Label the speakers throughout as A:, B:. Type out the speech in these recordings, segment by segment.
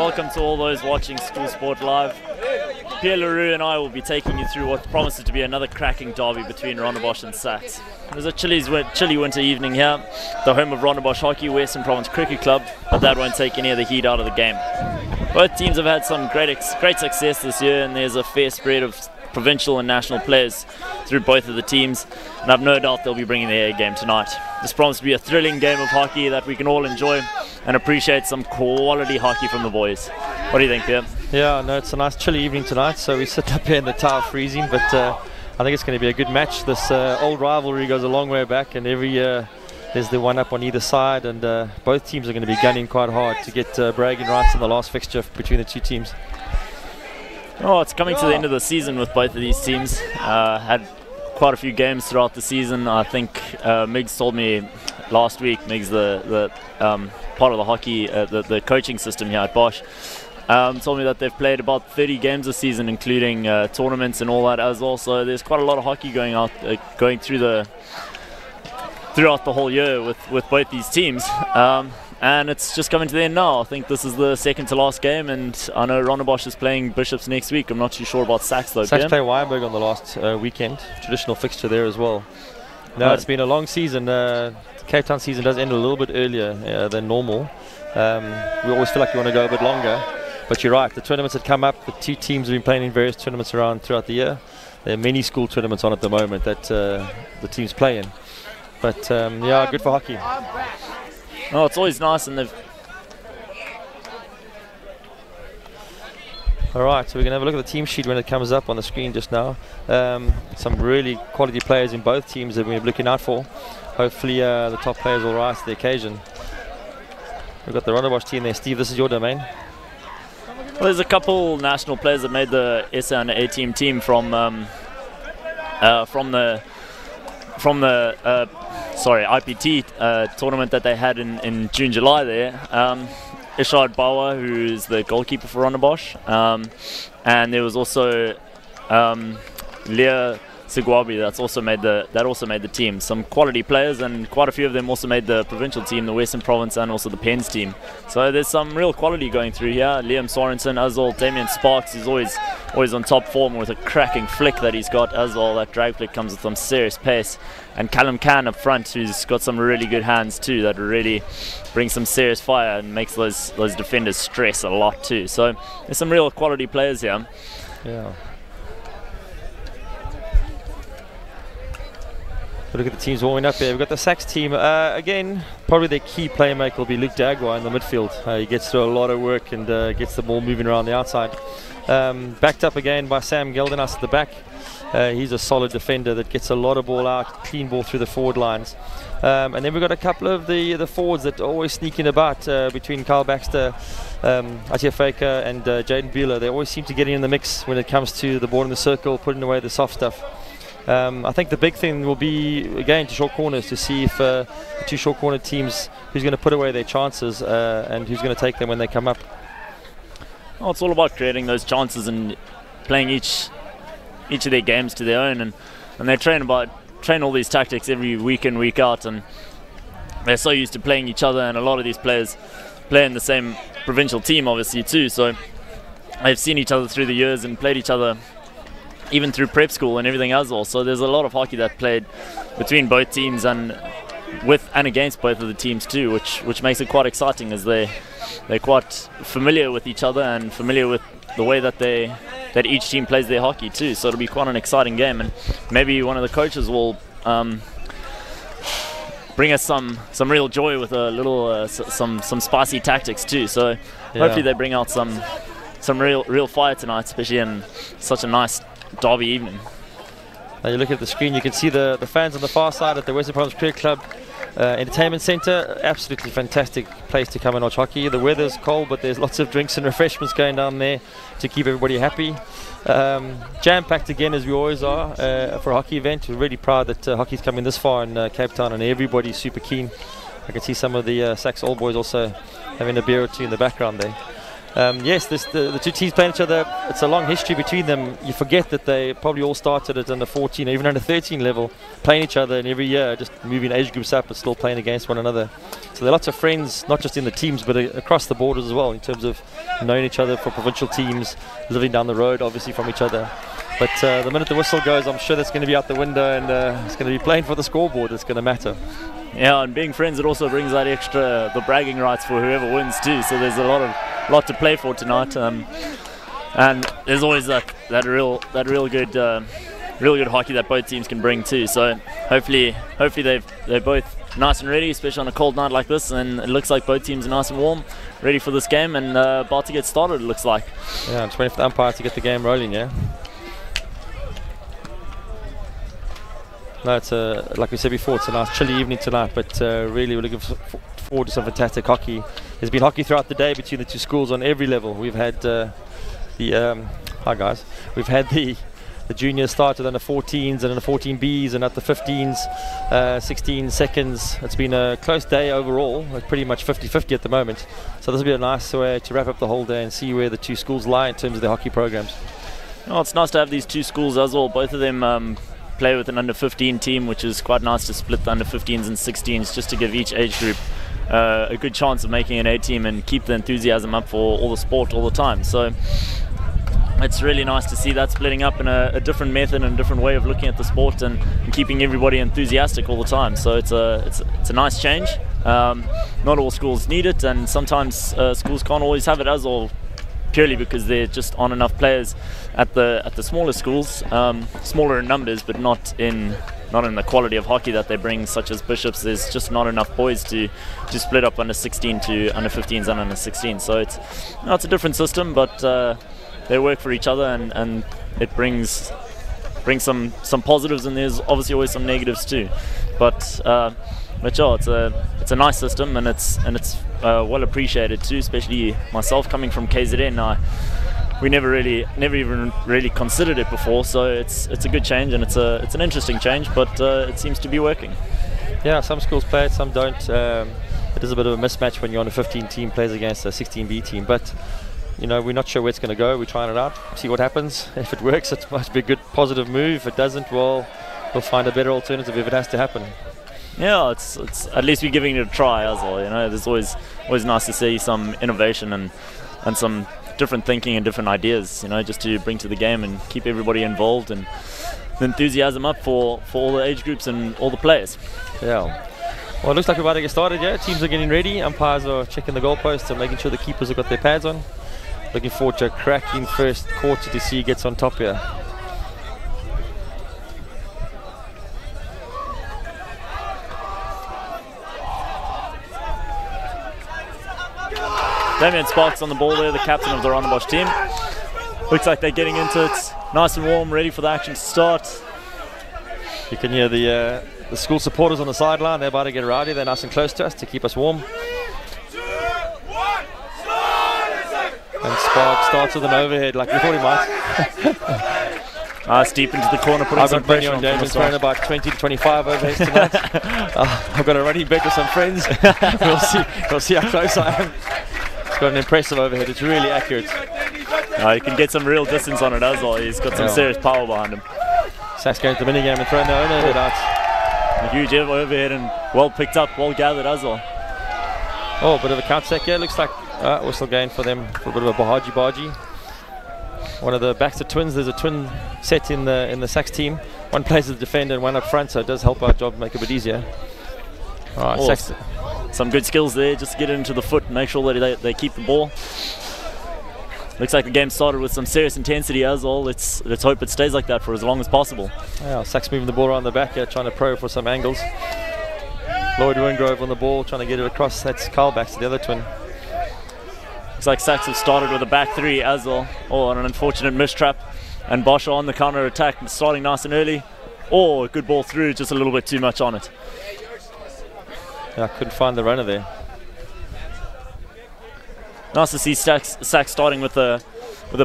A: welcome to all those watching School Sport Live. Pierre Leroux and I will be taking you through what promises to be another cracking derby between Rondebosch and SACS. It was a chilly winter evening here, the home of Rondebosch Hockey, Western Province Cricket Club, but that won't take any of the heat out of the game. Both teams have had some great success this year, and there's a fair spread of provincial and national players through both of the teams, and I've no doubt they'll be bringing their A game tonight. This promises to be a thrilling game of hockey that we can all enjoy and appreciate some quality hockey from the boys. What do you think, Pierre?
B: Yeah, no, it's a nice chilly evening tonight, so we sit up here in the tower freezing, but I think it's going to be a good match. This old rivalry goes a long way back, and every year there's the one up on either side, and both teams are going to be gunning quite hard to get bragging rights in the last fixture between the two teams.
A: Oh, it's coming to the end of the season with both of these teams. Had quite a few games throughout the season. I think Miggs told me last week, Miggs, the part of the hockey, the coaching system here at Bosch, told me that they've played about 30 games this season, including tournaments and all that as well. So there's quite a lot of hockey going throughout the whole year with both these teams. And it's just coming to the end now. I think this is the second to last game, and I know Rondebosch is playing Bishops next week. I'm not too sure about SACS though.
B: SACS play Wynberg on the last weekend, traditional fixture there as well. No, it's been a long season. The Cape Town season does end a little bit earlier than normal. We always feel like we want to go a bit longer, but you're right, the tournaments that come up, the two teams have been playing in various tournaments around throughout the year. There are many school tournaments on at the moment that the teams play in. But yeah, good for hockey.
A: Oh, it's always nice, and they've...
B: Alright, so we're going to have a look at the team sheet when it comes up on the screen just now. Some really quality players in both teams that we're looking out for. Hopefully the top players will rise to the occasion. We've got the Rondebosch team there. Steve, this is your domain.
A: Well, there's a couple national players that made the SA and A team from the IPT tournament that they had in June, July there. Ishard Bawa, who's the goalkeeper for Rondebosch, and there was also Leah Sigwabi that also made the team. Some quality players, and quite a few of them also made the provincial team, the Western Province, and also the Pens team. So there's some real quality going through here. Liam Sorensen as well, Damien Sparks is always on top form with a cracking flick that he's got as well. That drag flick comes with some serious pace. And Callum Can up front, who's got some really good hands too, that really brings some serious fire and makes those defenders stress a lot too. So there's some real quality players here.
B: Yeah. Look at the teams warming up there. We've got the SACS team. Again, probably their key playmaker will be Luke Dagwa in the midfield. He gets through a lot of work and gets the ball moving around the outside. Backed up again by Sam Geldenas at the back. He's a solid defender that gets a lot of ball out, clean ball through the forward lines. And then we've got a couple of the forwards that are always sneaking about between Carl Baxter, Atia Faker and Jaden Bueller. They always seem to get in the mix when it comes to the ball in the circle, putting away the soft stuff. I think the big thing will be, again, to short corners, to see if the two short corner teams, who's going to put away their chances and who's going to take them when they come up.
A: Well, it's all about creating those chances and playing each of their games to their own, and they train all these tactics every week in, week out, and they're so used to playing each other, and a lot of these players play in the same provincial team obviously too, so they've seen each other through the years and played each other even through prep school and everything as well. So there's a lot of hockey that played between both teams and with and against both of the teams too, which makes it quite exciting, as they're quite familiar with each other and familiar with the way that each team plays their hockey too. So it'll be quite an exciting game, and maybe one of the coaches will bring us some real joy with a little some spicy tactics too. So hopefully they bring out some real fire tonight, especially in such a nice derby evening.
B: Now you look at the screen, you can see the fans on the far side at the Western Province Cricket Club Entertainment Centre. Absolutely fantastic place to come and watch hockey. The weather's cold, but there's lots of drinks and refreshments going down there to keep everybody happy. Jam-packed again, as we always are, for a hockey event. We're really proud that hockey's coming this far in Cape Town, and everybody's super keen. I can see some of the SACS old boys also having a beer or two in the background there. Yes, the two teams playing each other. It's a long history between them. You forget that they probably all started at under 14 or even under 13 level, playing each other, and every year just moving age groups up but still playing against one another. So there are lots of friends, not just in the teams but across the borders as well, in terms of knowing each other for provincial teams, living down the road obviously from each other. But the minute the whistle goes, I'm sure that's going to be out the window, and it's going to be playing for the scoreboard. It's going to matter.
A: Yeah, and being friends, it also brings that extra, the bragging rights for whoever wins too. So there's a lot to play for tonight, and there's always that real good hockey that both teams can bring too. So hopefully they're both nice and ready, especially on a cold night like this. And it looks like both teams are nice and warm, ready for this game, and about to get started. It looks like.
B: Yeah, I'm just waiting for the umpire to get the game rolling. Yeah. No, it's like we said before, it's a nice chilly evening tonight, but really we're looking forward to some fantastic hockey. There's been hockey throughout the day between the two schools on every level. We've had hi guys, we've had the juniors started under 14s and under 14Bs and at the 15s, 16 seconds. It's been a close day overall, like pretty much 50-50 at the moment. So this will be a nice way to wrap up the whole day and see where the two schools lie in terms of their hockey programs.
A: Oh, it's nice to have these two schools as well. Both of them play with an under 15 team, which is quite nice to split the under 15s and 16s just to give each age group a good chance of making an A team and keep the enthusiasm up for all the sport all the time. So it's really nice to see that splitting up in a different method and a different way of looking at the sport and keeping everybody enthusiastic all the time. So it's a nice change. Not all schools need it, and sometimes schools can't always have it as well, purely because there just aren't enough players at the smaller schools, smaller in numbers, but not in the quality of hockey that they bring, such as Bishops. There's just not enough boys to split up under 16 to under 15s and under 16. So it's a different system, but they work for each other, and it brings some positives, and there's obviously always some negatives too. But yeah, it's a nice system, and it's well appreciated too, especially myself coming from KZN. We never even really considered it before, so it's a good change, and it's an interesting change, but it seems to be working.
B: Yeah, some schools play it, some don't. It is a bit of a mismatch when you're on a 15 team plays against a 16B team, but you know, we're not sure where it's going to go. We're trying it out, see what happens. If it works, it must be a good positive move. If it doesn't, well, we'll find a better alternative if it has to happen.
A: Yeah, it's at least we're giving it a try as well. You know, there's always nice to see some innovation and some different thinking and different ideas, you know, just to bring to the game and keep everybody involved and the enthusiasm up for all the age groups and all the players.
B: Yeah. Well, it looks like we're about to get started. Yeah, teams are getting ready. Umpires are checking the goalposts and making sure the keepers have got their pads on. Looking forward to a cracking first quarter to see who gets on top here.
A: Damien Sparks on the ball there, the captain of the Rondebosch team. Looks like they're getting into it, nice and warm, ready for the action to start.
B: You can hear the school supporters on the sideline. They're about to get rowdy. They're nice and close to us to keep us warm. And Sparks starts with an overhead like we thought he might.
A: Nice deep into the corner, putting some pressure on
B: Damon's throwing about 20 to 25 overheads tonight. I've got a running bet with some friends. We'll see how close I am. It's got an impressive overhead. It's really accurate.
A: You can get some real distance on it as well. He's got some serious power behind him.
B: SACS going to the minigame and throwing the overhead out.
A: A huge overhead and well picked up, well gathered as well.
B: Oh, a bit of a counter sack here. Looks like whistle gain for them for a bit of a bahaji. One of the Baxter twins. There's a twin set in the SACS team. One plays as a defender and one up front, so it does help our job make it a bit easier. All right, SACS.
A: Some good skills there, just to get it into the foot and make sure that they keep the ball. Looks like the game started with some serious intensity as well. Let's hope it stays like that for as long as possible.
B: Yeah, SACS moving the ball around the back here, trying to probe for some angles. Lloyd Wingrove on the ball, trying to get it across. That's Carl Baxter, the other twin.
A: Looks like SACS have started with a back three as well. Oh, an unfortunate mistrap. And Bosch on the counter attack, starting nice and early. Oh, a good ball through, just a little bit too much on it.
B: Yeah, I couldn't find the runner there.
A: Nice to see SACS starting with a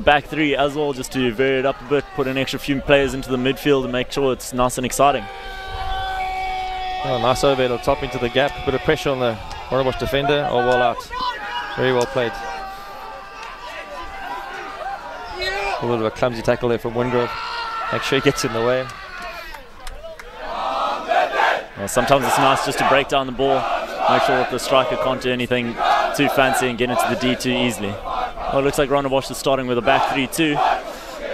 A: back three as well, just to vary it up a bit, put an extra few players into the midfield and make sure it's nice and exciting.
B: Oh, nice overhead on top into the gap. Bit of pressure on the Rondebosch defender. Oh, well out. Very well played. A little bit of a clumsy tackle there from Wingrove. Make sure he gets in the way.
A: Well, sometimes it's nice just to break down the ball, make sure that the striker can't do anything too fancy and get into the D too easily. Well, it looks like Rondebosch is starting with a back 3-2.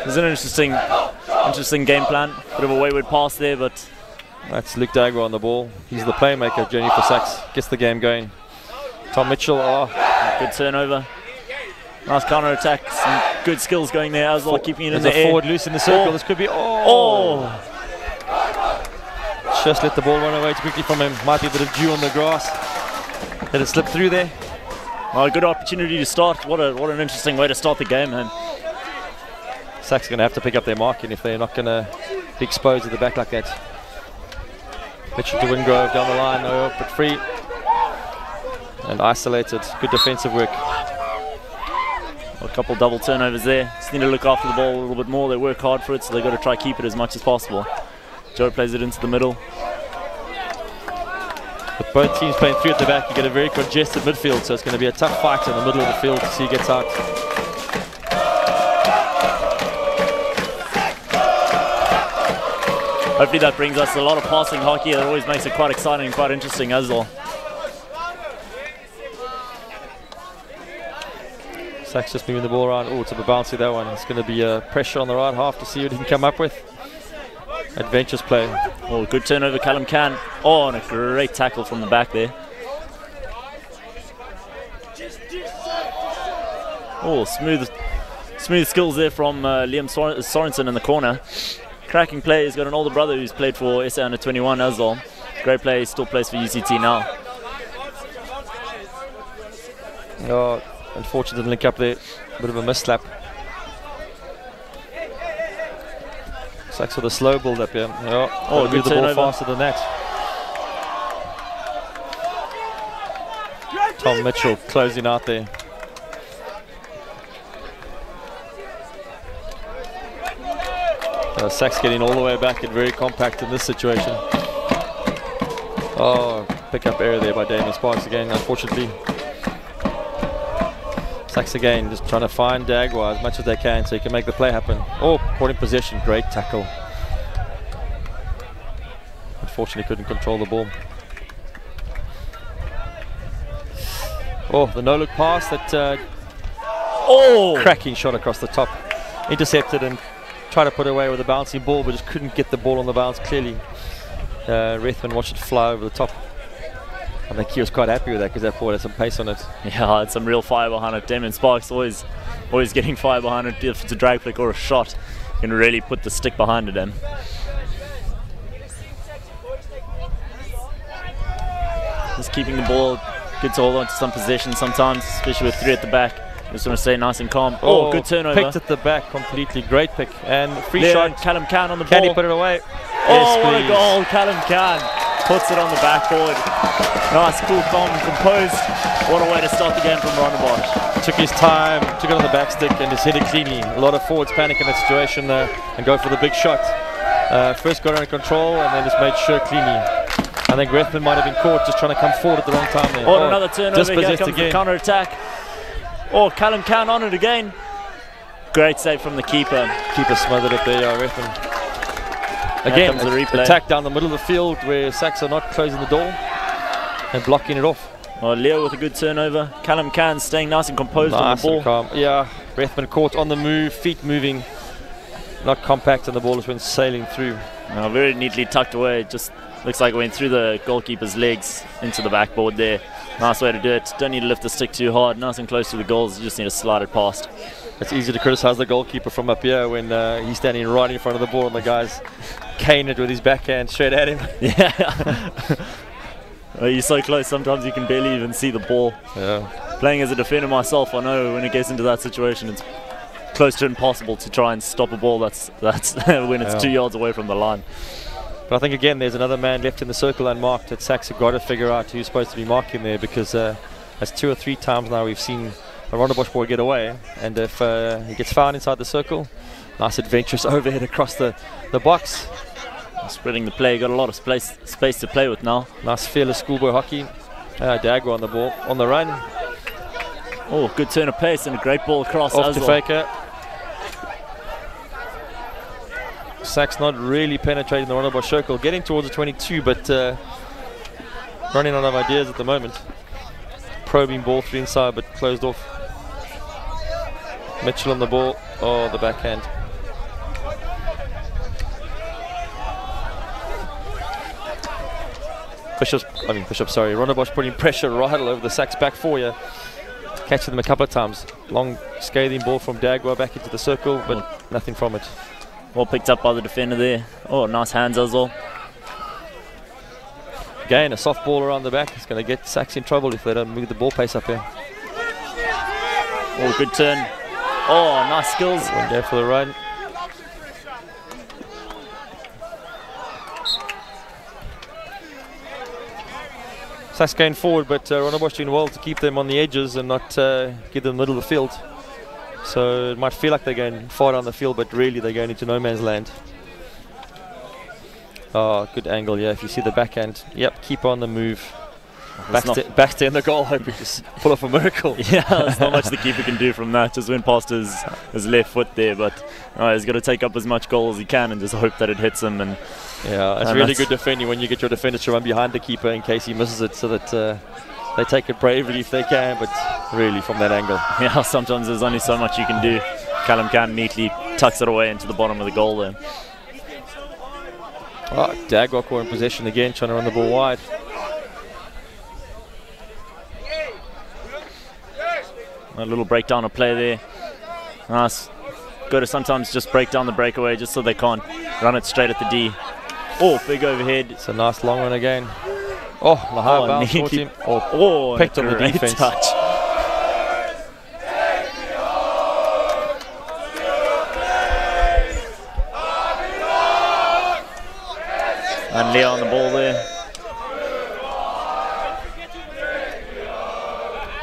A: It's an interesting game plan. Bit of a wayward pass there, but
B: that's Luke Dagwa on the ball. He's the playmaker, Jenny for SACS. Gets the game going. Tom Mitchell,
A: good turnover. Nice counter attack. Some good skills going there as well, keeping it in the air.
B: There's a forward loose in the circle. This could be. Just let the ball run away too quickly from him. Might be a bit of dew on the grass. Let it slip through there.
A: Oh, a good opportunity to start. What an interesting way to start the game, man.
B: SACS going to have to pick up their marking if they're not going to be exposed at the back like that. Mitchell to Wingrove down the line, no, but free. And isolated. Good defensive work.
A: A couple double turnovers there. Just need to look after the ball a little bit more. They work hard for it, so they've got to try to keep it as much as possible. Joe plays it into the middle.
B: With both teams playing three at the back, you get a very congested midfield, so it's going to be a tough fight in the middle of the field to see who gets out.
A: Hopefully that brings us a lot of passing hockey. That always makes it quite exciting and quite interesting as well.
B: SACS just moving the ball around. Oh, it's a bit bouncy, that one. It's going to be pressure on the right half to see what he can come up with. Adventurous play.
A: Oh, good turnover, Callum Can. Oh, and a great tackle from the back there. Oh, smooth skills there from Liam Sorensen in the corner. Cracking play. He's got an older brother who's played for SA Under 21 as well. Great play. He still plays for UCT now.
B: Oh, unfortunate didn't link up there. Bit of a mislap. SACS with a slow build up here. Oh,
A: good
B: the ball
A: turnover.
B: faster than that. Tom Mitchell closing out there. SACS getting all the way back and very compact in this situation. Oh, pick up error there by Damien Sparks again, unfortunately. SACS again, just trying to find Dagwa as much as they can so he can make the play happen. Oh, caught in possession, great tackle. Unfortunately couldn't control the ball. Oh, the no-look pass that cracking shot across the top. Intercepted and tried to put away with a bouncing ball, but just couldn't get the ball on the bounce clearly. Rethman watched it fly over the top. I think he was quite happy with that because that ball had some pace on it.
A: Yeah, had some real fire behind it. Damien Sparks always getting fire behind it. If it's a drag flick or a shot, you can really put the stick behind it in. Just keeping the ball, good to hold on to some possession sometimes, especially with three at the back. Just want to stay nice and calm. Oh, good turnover.
B: Picked at the back completely. Great pick. And free
A: there,
B: shot.
A: Callum Can on the ball.
B: Can he put it away?
A: Oh,
B: yes,
A: what
B: please.
A: a goal. Callum Can puts it on the backboard. Nice, cool, calm, and composed. What a way to start the game from Rondebosch.
B: Took his time, took it on the back stick, and just hit it cleanly. A lot of forwards panic in that situation and go for the big shot. First got under control and then just made sure cleanly. I think Rethman might have been caught just trying to come forward at the wrong time there.
A: Oh, another turnover. Here comes
B: again.
A: The counter attack. Oh, Callum Can on it again. Great save from the keeper.
B: Keeper smothered it there, I reckon. Again,
A: the replay.
B: Attack down the middle of the field where SACS are not closing the door and blocking it off.
A: Oh, Leo with a good turnover. Callum Can staying nice and composed on the ball.
B: And calm. Yeah, Rethman caught on the move, feet moving, not compact, and the ball just went sailing through.
A: No, very neatly tucked away. Just looks like it went through the goalkeeper's legs into the backboard there. Nice way to do it. Don't need to lift the stick too hard. Nice and close to the goals. You just need to slide it past.
B: It's easy to criticize the goalkeeper from up here when he's standing right in front of the ball and the guy's cane it with his backhand straight at him.
A: Yeah. Well, you're so close, sometimes you can barely even see the ball.
B: Yeah. Playing
A: as a defender myself, I know when it gets into that situation, it's close to impossible to try and stop a ball that's when it's 2 yards away from the line.
B: But I think again there's another man left in the circle unmarked that SACS have got to figure out who's supposed to be marking there, because that's 2 or 3 times now we've seen a Rondebosch ball get away, and if he gets found inside the circle, nice adventurous overhead across the box.
A: Spreading the play, got a lot of space to play with now.
B: Nice fearless schoolboy hockey. Dagwa on the ball, on the run.
A: Oh, good turn of pace and a great ball across
B: off
A: as
B: to
A: well.
B: Faker. SACS not really penetrating the Rondebosch circle, getting towards the 22, but running out of ideas at the moment. Probing ball through inside, but closed off. Mitchell on the ball. Oh, the backhand. Rondebosch putting pressure right all over the SACS back four here. Catching them a couple of times. Long scathing ball from Dagwa back into the circle, but nothing from it.
A: Well picked up by the defender there. Oh, nice hands as well.
B: Again, a soft ball around the back. It's going to get SACS in trouble if they don't move the ball pace up here.
A: Oh, good turn. Oh, nice skills.
B: One there for the run. SACS going forward, but Rondebosch doing well to keep them on the edges and not give them the middle of the field. So it might feel like they're going far down the field, but really they're going into no man's land. Oh, good angle, yeah. If you see the backhand, yep, keep on the move. Back in the goal, hoping to pull off a miracle.
A: Yeah, there's not much the keeper can do from that. Just went past his left foot there, but he's got to take up as much goal as he can and just hope that it hits him. And
B: yeah, it's really good defending when you get your defenders to run behind the keeper in case he misses it, so that they take it bravely if they can, but really from that angle.
A: Yeah, sometimes there's only so much you can do. Callum Can neatly tucks it away into the bottom of the goal there.
B: Oh, Dagwa in possession again, trying to run the ball wide.
A: A little breakdown of play there. Nice. Got to sometimes just break down the breakaway just so they can't run it straight at the D. Oh, big overhead.
B: It's a nice long one again. Oh, the high bounce caught him.
A: Oh,
B: picked on the defense.
A: Touch. And Leo on the ball there.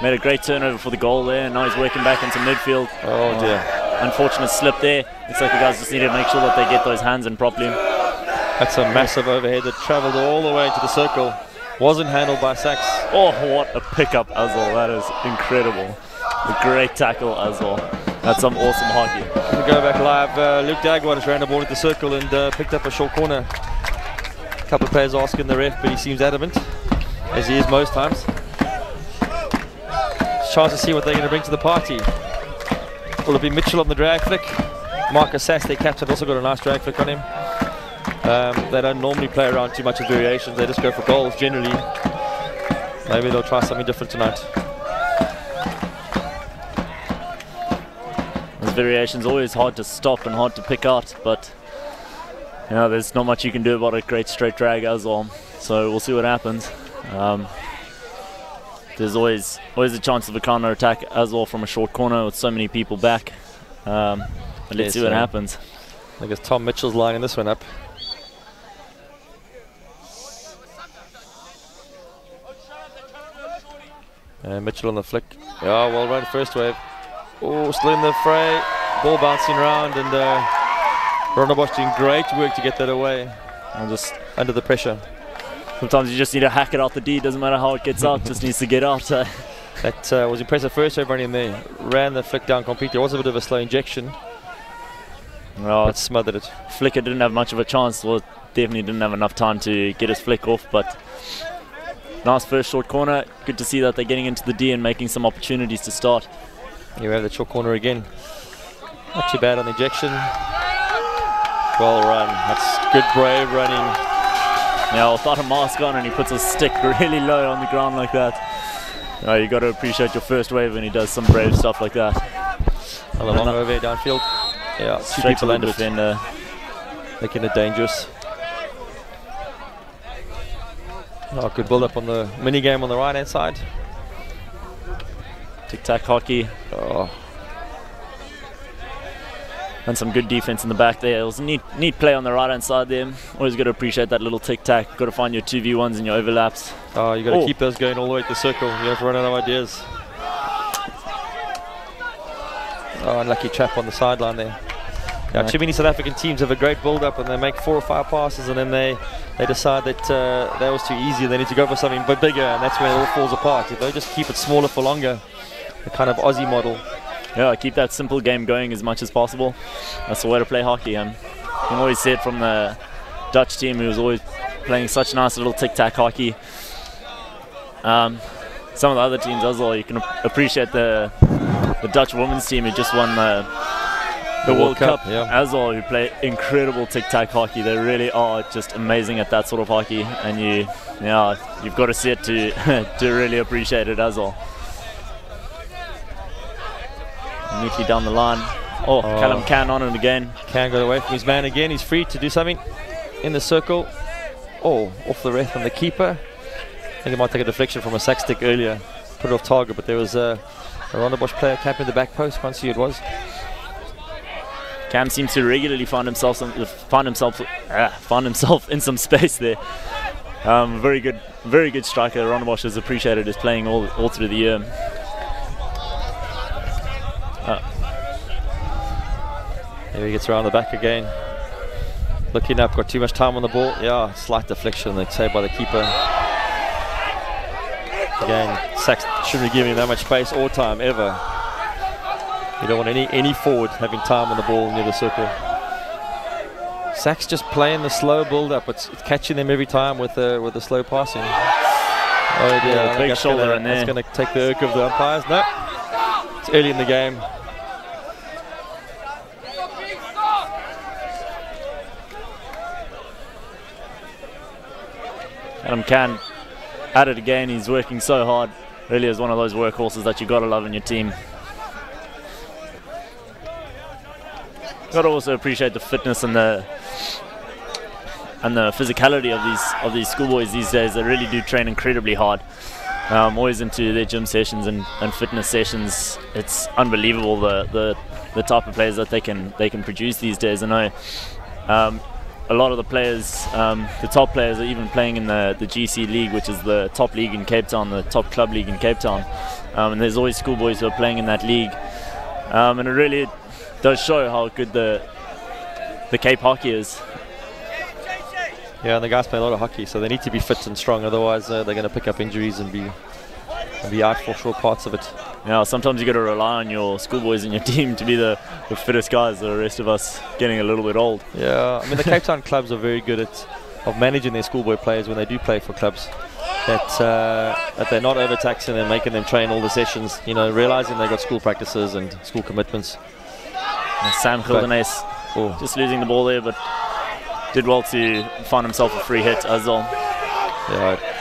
A: Made a great turnover for the goal there, and now he's working back into midfield.
B: Oh dear.
A: Unfortunate slip there. Looks like the guys just need to make sure that they get those hands in properly.
B: That's a massive overhead that travelled all the way into the circle. Wasn't handled by SACS.
A: Oh, what a pickup as well. That is incredible. A great tackle as well. That's some awesome hockey.
B: We go back live. Luke Dagwa just ran the ball into the circle and picked up a short corner. A couple of players asking the ref, but he seems adamant, as he is most times. Chance to see what they're going to bring to the party. Will it be Mitchell on the drag flick? Marcus Sass, their captain, also got a nice drag flick on him. They don't normally play around too much with variations. They just go for goals generally. Maybe they'll try something different tonight.
A: Those variations always hard to stop and hard to pick out, but there's not much you can do about a great straight drag as well. So we'll see what happens. There's always a chance of a counter attack as well from a short corner with so many people back. But let's see what happens.
B: I guess Tom Mitchell's lining this one up. Mitchell on the flick. Yeah, well run first wave. Oh, still in the fray. Ball bouncing around, and Rondebosch doing great work to get that away. And just under the pressure.
A: Sometimes you just need to hack it out the D. Doesn't matter how it gets out, just needs to get out.
B: That was impressive first wave running there. Ran the flick down completely. It was a bit of a slow injection. But smothered it.
A: Flicker didn't have much of a chance. Well, definitely didn't have enough time to get his flick off, but nice first short corner. Good to see that they're getting into the D and making some opportunities to start.
B: Here we have the short corner again. Not too bad on the injection. Well run. That's good, brave running.
A: Yeah, without a mask on, and he puts a stick really low on the ground like that. You got to appreciate your first wave when he does some brave stuff like that.
B: A long over downfield. Yeah, two
A: straight
B: people
A: to the
B: under
A: defender.
B: Making it dangerous. Oh, good build up on the mini game on the right hand side.
A: Tic-tac hockey.
B: Oh.
A: And some good defense in the back there. It was a neat play on the right hand side there. Always got to appreciate that little tic-tac. Got to find your 2v1s and your overlaps.
B: Oh, you got to keep those going all the way to the circle. You have to run out of ideas. Oh, unlucky trap on the sideline there. Yeah, too many South African teams have a great build-up and they make 4 or 5 passes, and then they decide that that was too easy and they need to go for something bigger, and that's when it all falls apart. If they just keep it smaller for longer, the kind of Aussie model.
A: Yeah, keep that simple game going as much as possible. That's the way to play hockey. can always see it from the Dutch team, who was always playing such nice little tic-tac hockey. Some of the other teams as well, you can appreciate the Dutch women's team who just won the World Cup as well, who play incredible tic-tac hockey. They really are just amazing at that sort of hockey, and you've got to see it to to really appreciate it as well. Neatly down the line. Oh, Callum Can on him again.
B: Can got away from his man again. He's free to do something in the circle. Oh, off the ref from the keeper. I think he might take a deflection from a SACS stick earlier. Put it off target, but there was a Rondebosch player camping the back post. Can't see who it was.
A: Cam seems to regularly find himself in some space there. Very good striker. Rondebosch has appreciated his playing all through the year.
B: There he gets around the back again. Looking up, got too much time on the ball. Yeah, slight deflection, they say, by the keeper. Again, SACS shouldn't be giving him that much space or time ever. You don't want any forward having time on the ball near the circle. SACS just playing the slow build-up. It's catching them every time with the slow passing. Oh dear,
A: big shoulder in there.
B: That's going to take the irk of the umpires. No, it's early in the game.
A: Adam Can at it again. He's working so hard. Really is one of those workhorses that you got to love in your team. Got to also appreciate the fitness and the physicality of these schoolboys these days. They really do train incredibly hard. Always into their gym sessions and fitness sessions. It's unbelievable the type of players that they can produce these days. I know a lot of the players, the top players, are even playing in the GC League, which is the top league in Cape Town, the top club league in Cape Town. And there's always schoolboys who are playing in that league. And it really does show how good the Cape hockey is.
B: Yeah, and the guys play a lot of hockey, so they need to be fit and strong, otherwise they're going to pick up injuries and be out for short parts of it.
A: Yeah, sometimes you got to rely on your schoolboys in your team to be the fittest guys. The rest of us getting a little bit old.
B: Yeah, I mean the Cape Town clubs are very good of managing their schoolboy players when they do play for clubs. That they're not overtaxing and making them train all the sessions. You know, realizing they've got school practices and school commitments.
A: And Sam Gildenes just losing the ball there, but did well to find himself a free hit as well.
B: Yeah.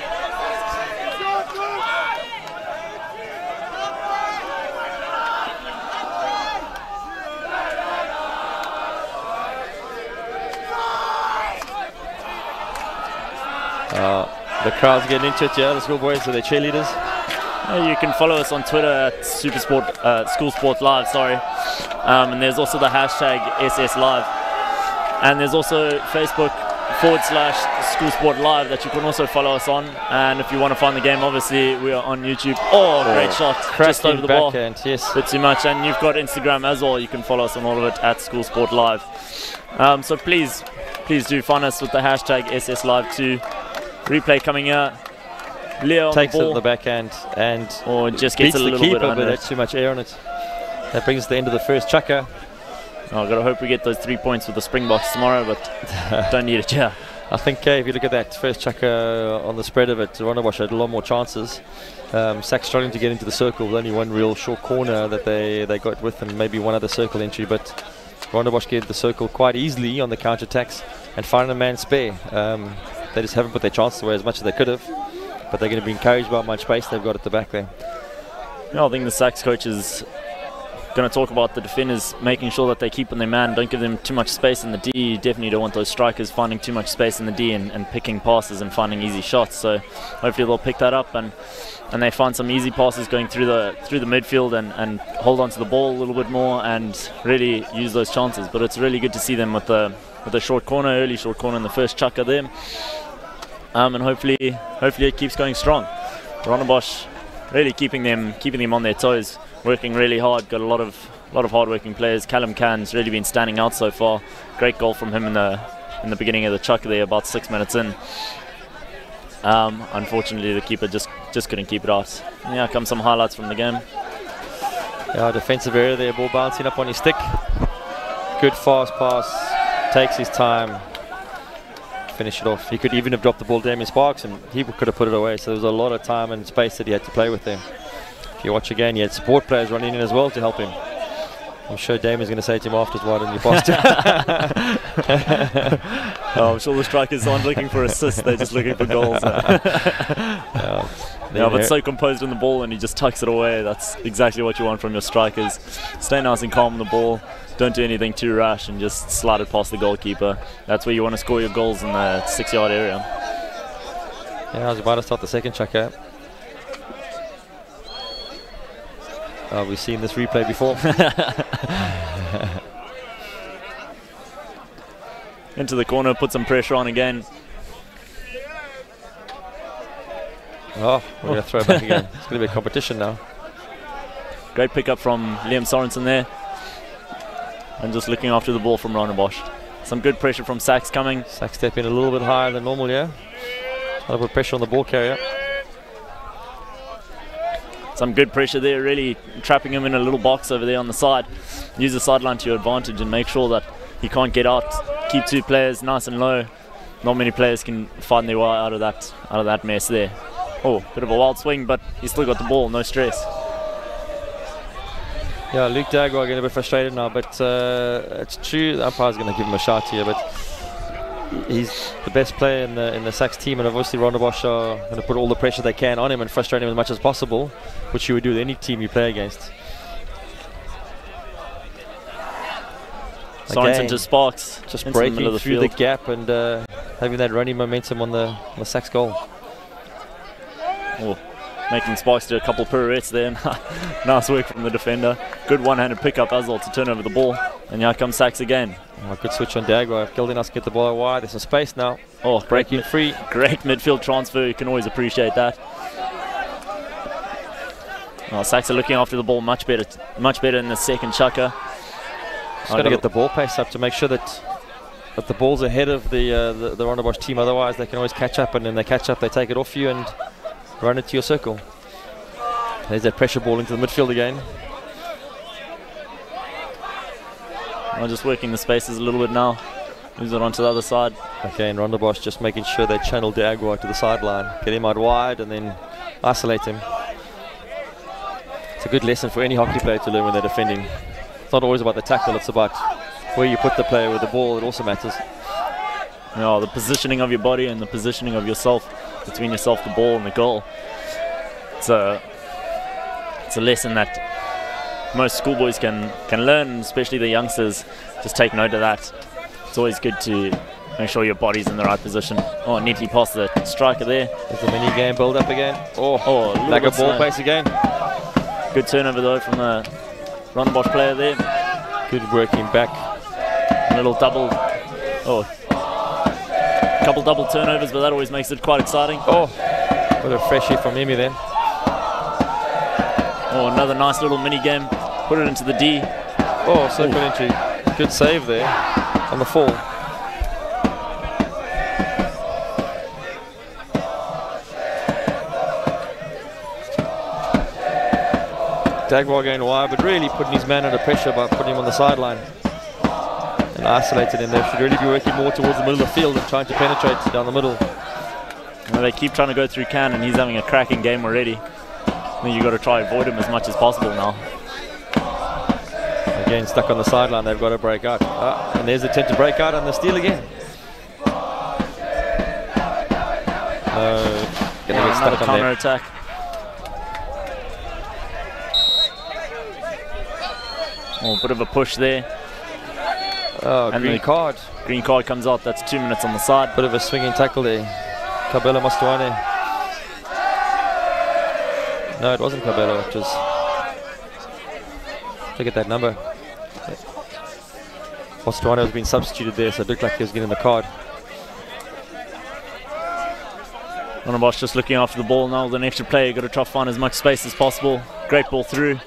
B: The crowd's getting into it, yeah, the schoolboys, so they're cheerleaders.
A: You can follow us on Twitter at School Sport Live, and there's also the hashtag #SSLive, and there's also Facebook /School Sport Live that you can also follow us on. And if you want to find the game, obviously we are on YouTube. Oh, great shot, just over the bar.
B: Yes,
A: bit too much. And you've got Instagram as well. You can follow us on all of it at School Sport Live. So please do find us with the hashtag #SSLive too. Replay coming out. Leo
B: takes
A: on the ball.
B: It in the backhand and
A: just gets a little bit under.
B: But that's too much air on it. That brings us to the end of the first chucker.
A: I've got to hope we get those 3 points with the Springboks tomorrow, but don't need it, yeah.
B: I think if you look at that first chucker on the spread of it, Rondebosch had a lot more chances. SACS struggling to get into the circle with only one real short corner that they got with, and maybe one other circle entry, but Rondebosch get the circle quite easily on the counter-attacks and finding a man spare. They just haven't put their chances away as much as they could have, but they're going to be encouraged by how much space they've got at the back there.
A: Yeah, I think the SACS coach is going to talk about the defenders making sure that they keep on their man, don't give them too much space in the D. You definitely don't want those strikers finding too much space in the D and picking passes and finding easy shots. So hopefully they'll pick that up and they find some easy passes going through the midfield and hold on to the ball a little bit more and really use those chances. But it's really good to see them with the short corner, early short corner in the first chucker there. And hopefully it keeps going strong. Rondebosch really keeping them on their toes, working really hard. Got a lot of hard-working players. Callum Can's really been standing out so far. Great goal from him in the beginning of the chucker there, about 6 minutes in. Unfortunately, the keeper just couldn't keep it out. And here come some highlights from the game.
B: Yeah, defensive area there, ball bouncing up on his stick. Good fast pass, takes his time, finish it off. He could even have dropped the ball to Damien Sparks and he could have put it away. So there was a lot of time and space that he had to play with there. If you watch again, he had support players running in as well to help him. I'm sure Damien's going to say to him afterwards, why didn't you pass
A: Oh, I'm sure the strikers aren't looking for assists, they're just looking for goals. Yeah, but so composed in the ball and he just tucks it away. That's exactly what you want from your strikers. Stay nice and calm on the ball. Don't do anything too rash and just slide it past the goalkeeper. That's where you want to score your goals, in the 6-yard area.
B: Yeah, I was about to start the second chucker. We've seen this replay before.
A: Into the corner, put some pressure on again.
B: Oh, we're going to throw it back again. It's going to be a competition now.
A: Great pickup from Liam Sorensen there. And just looking after the ball from Rondebosch. Some good pressure from SACS coming.
B: SACS stepping a little bit higher than normal, yeah. Trying to put pressure on the ball carrier.
A: Some good pressure there, really trapping him in a little box over there on the side. Use the sideline to your advantage and make sure that he can't get out. Keep two players nice and low. Not many players can find their way out of that mess there. Oh, bit of a wild swing, but he's still got the ball, no stress.
B: Yeah, Luke Dagwa getting a bit frustrated now, but it's true. The umpire's going to give him a shot here, but he's the best player in the SACS team, and obviously Rondebosch are going to put all the pressure they can on him and frustrate him as much as possible, which you would do with any team you play against.
A: Sorensen to Sparks,
B: just breaking through the gap and having that running momentum on the SACS goal.
A: Oh, making Sparks do a couple pirouettes there. Nice work from the defender. Good one-handed pickup as well to turn over the ball. And here comes SACS again.
B: Oh, good switch on Dagwa. Gildinas get the ball wide. There's some space now.
A: Oh,
B: breaking free.
A: Great midfield transfer. You can always appreciate that. Oh, SACS are looking after the ball much better in the second chucker.
B: Just got to get the ball pace up to make sure that the ball's ahead of the Rondebosch team. Otherwise, they can always catch up, and then they catch up, they take it off you and run it to your circle. There's that pressure ball into the midfield again.
A: I'm just working the spaces a little bit now. Moves it onto the other side.
B: Okay, and Rondebosch just making sure they channel Dagwa to the sideline. Get him out wide and then isolate him. It's a good lesson for any hockey player to learn when they're defending. It's not always about the tackle, it's about where you put the player with the ball. It also matters.
A: Yeah, the positioning of your body and the positioning of yourself, between yourself, the ball and the goal. It's a lesson that most schoolboys can learn, especially the youngsters. Just take note of that. It's always good to make sure your body's in the right position. Oh, neatly past the striker there.
B: There's the mini game build up again. Oh, lack of ball pace again.
A: Good turnover though from the Rondebosch player there.
B: Good working back.
A: A little double. Oh, couple double turnovers, but that always makes it quite exciting.
B: Oh, what a freshie from Emi then.
A: Oh, another nice little mini game. Put it into the D.
B: Oh, circle entry. Good save there on the fall. Dagwa going wide, but really putting his man under pressure by putting him on the sideline. And isolated him. They should really be working more towards the middle of the field and trying to penetrate down the middle.
A: Well, they keep trying to go through Can, and he's having a cracking game already. I think you've got to try and avoid him as much as possible now.
B: Again, stuck on the sideline, they've got to break out. And there's the attempt to break out and the steal again. Gonna get stuck on
A: counter attack. Oh, a bit of a push there.
B: Oh, and green card.
A: Green card comes out. That's 2 minutes on the side.
B: Bit of a swinging tackle there. Cabello Mastuane. No, it wasn't Cabello. It was... Look at that number. Mastuane has been substituted there, so it looked like he was getting the card.
A: Rondebosch just looking after the ball now with an extra player. Got to try to find as much space as possible. Great ball through.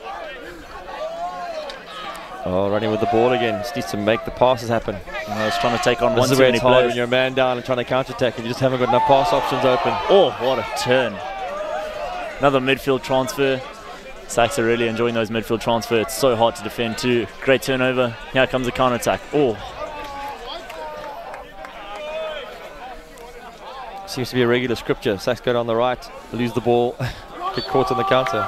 B: Oh, running with the ball again. Just needs to make the passes happen.
A: He's trying to take on
B: this
A: one
B: is
A: too
B: where
A: many
B: it's hard
A: players.
B: when you're a man down and trying to counter-attack and you just haven't got enough pass options open.
A: Oh, what a turn. Another midfield transfer. SACS are really enjoying those midfield transfers. It's so hard to defend too. Great turnover. Here comes a counter-attack. Oh.
B: seems to be a regular scripture. SACS go down the right, lose the ball, get caught on the counter.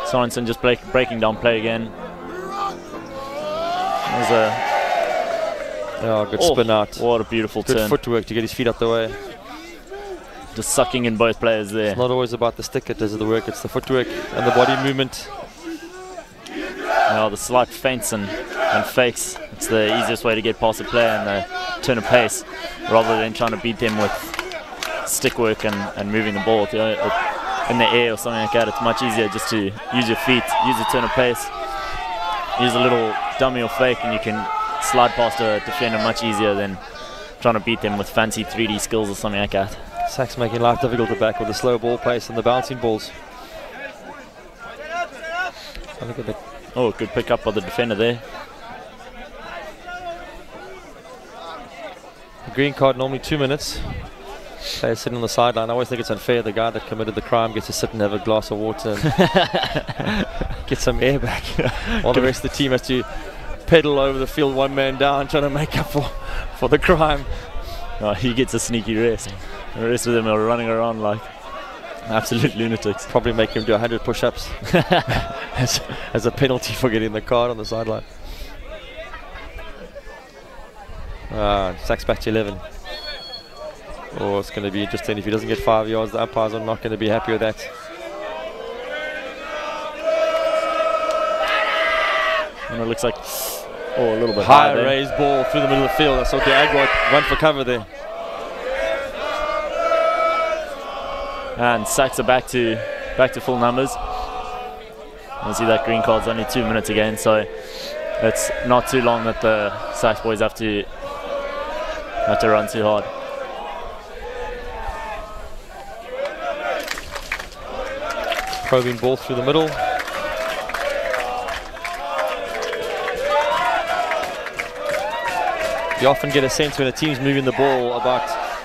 A: Sorensen just breaking down play again. There's a
B: good spin out.
A: What a beautiful
B: good
A: turn.
B: Good footwork to get his feet out the way.
A: Just sucking in both players there.
B: It's not always about the stick that does the work, it's the footwork and the body movement.
A: The slight feints and fakes. It's the easiest way to get past a player and the turn of pace, rather than trying to beat them with stick work and moving the ball in the air or something like that. It's much easier just to use your feet, use the turn of pace, use a little dummy or fake, and you can slide past a defender much easier than trying to beat them with fancy 3D skills or something like that.
B: SACS making life difficult to back with the slow ball pace and the bouncing balls. Look at the
A: good pick up by the defender there.
B: The green card normally 2 minutes. Players sitting on the sideline. I always think it's unfair. The guy that committed the crime gets to sit and have a glass of water and get some air back, while the rest of the team has to pedal over the field, one man down, trying to make up for the crime.
A: He gets a sneaky rest. The rest of them are running around like absolute lunatics.
B: Probably make him do 100 push-ups as a penalty for getting the card on the sideline. SACS back to 11. Oh, it's going to be interesting. If he doesn't get 5 yards, the umpires are not going to be happy with that.
A: And it looks like a little bit
B: high raised ball through the middle of the field. I saw Agua run for cover there.
A: And SACS are back to full numbers. You see that green card's only 2 minutes again, so it's not too long that the SACS boys have to run too hard.
B: Probing ball through the middle. You often get a sense when a team's moving the ball about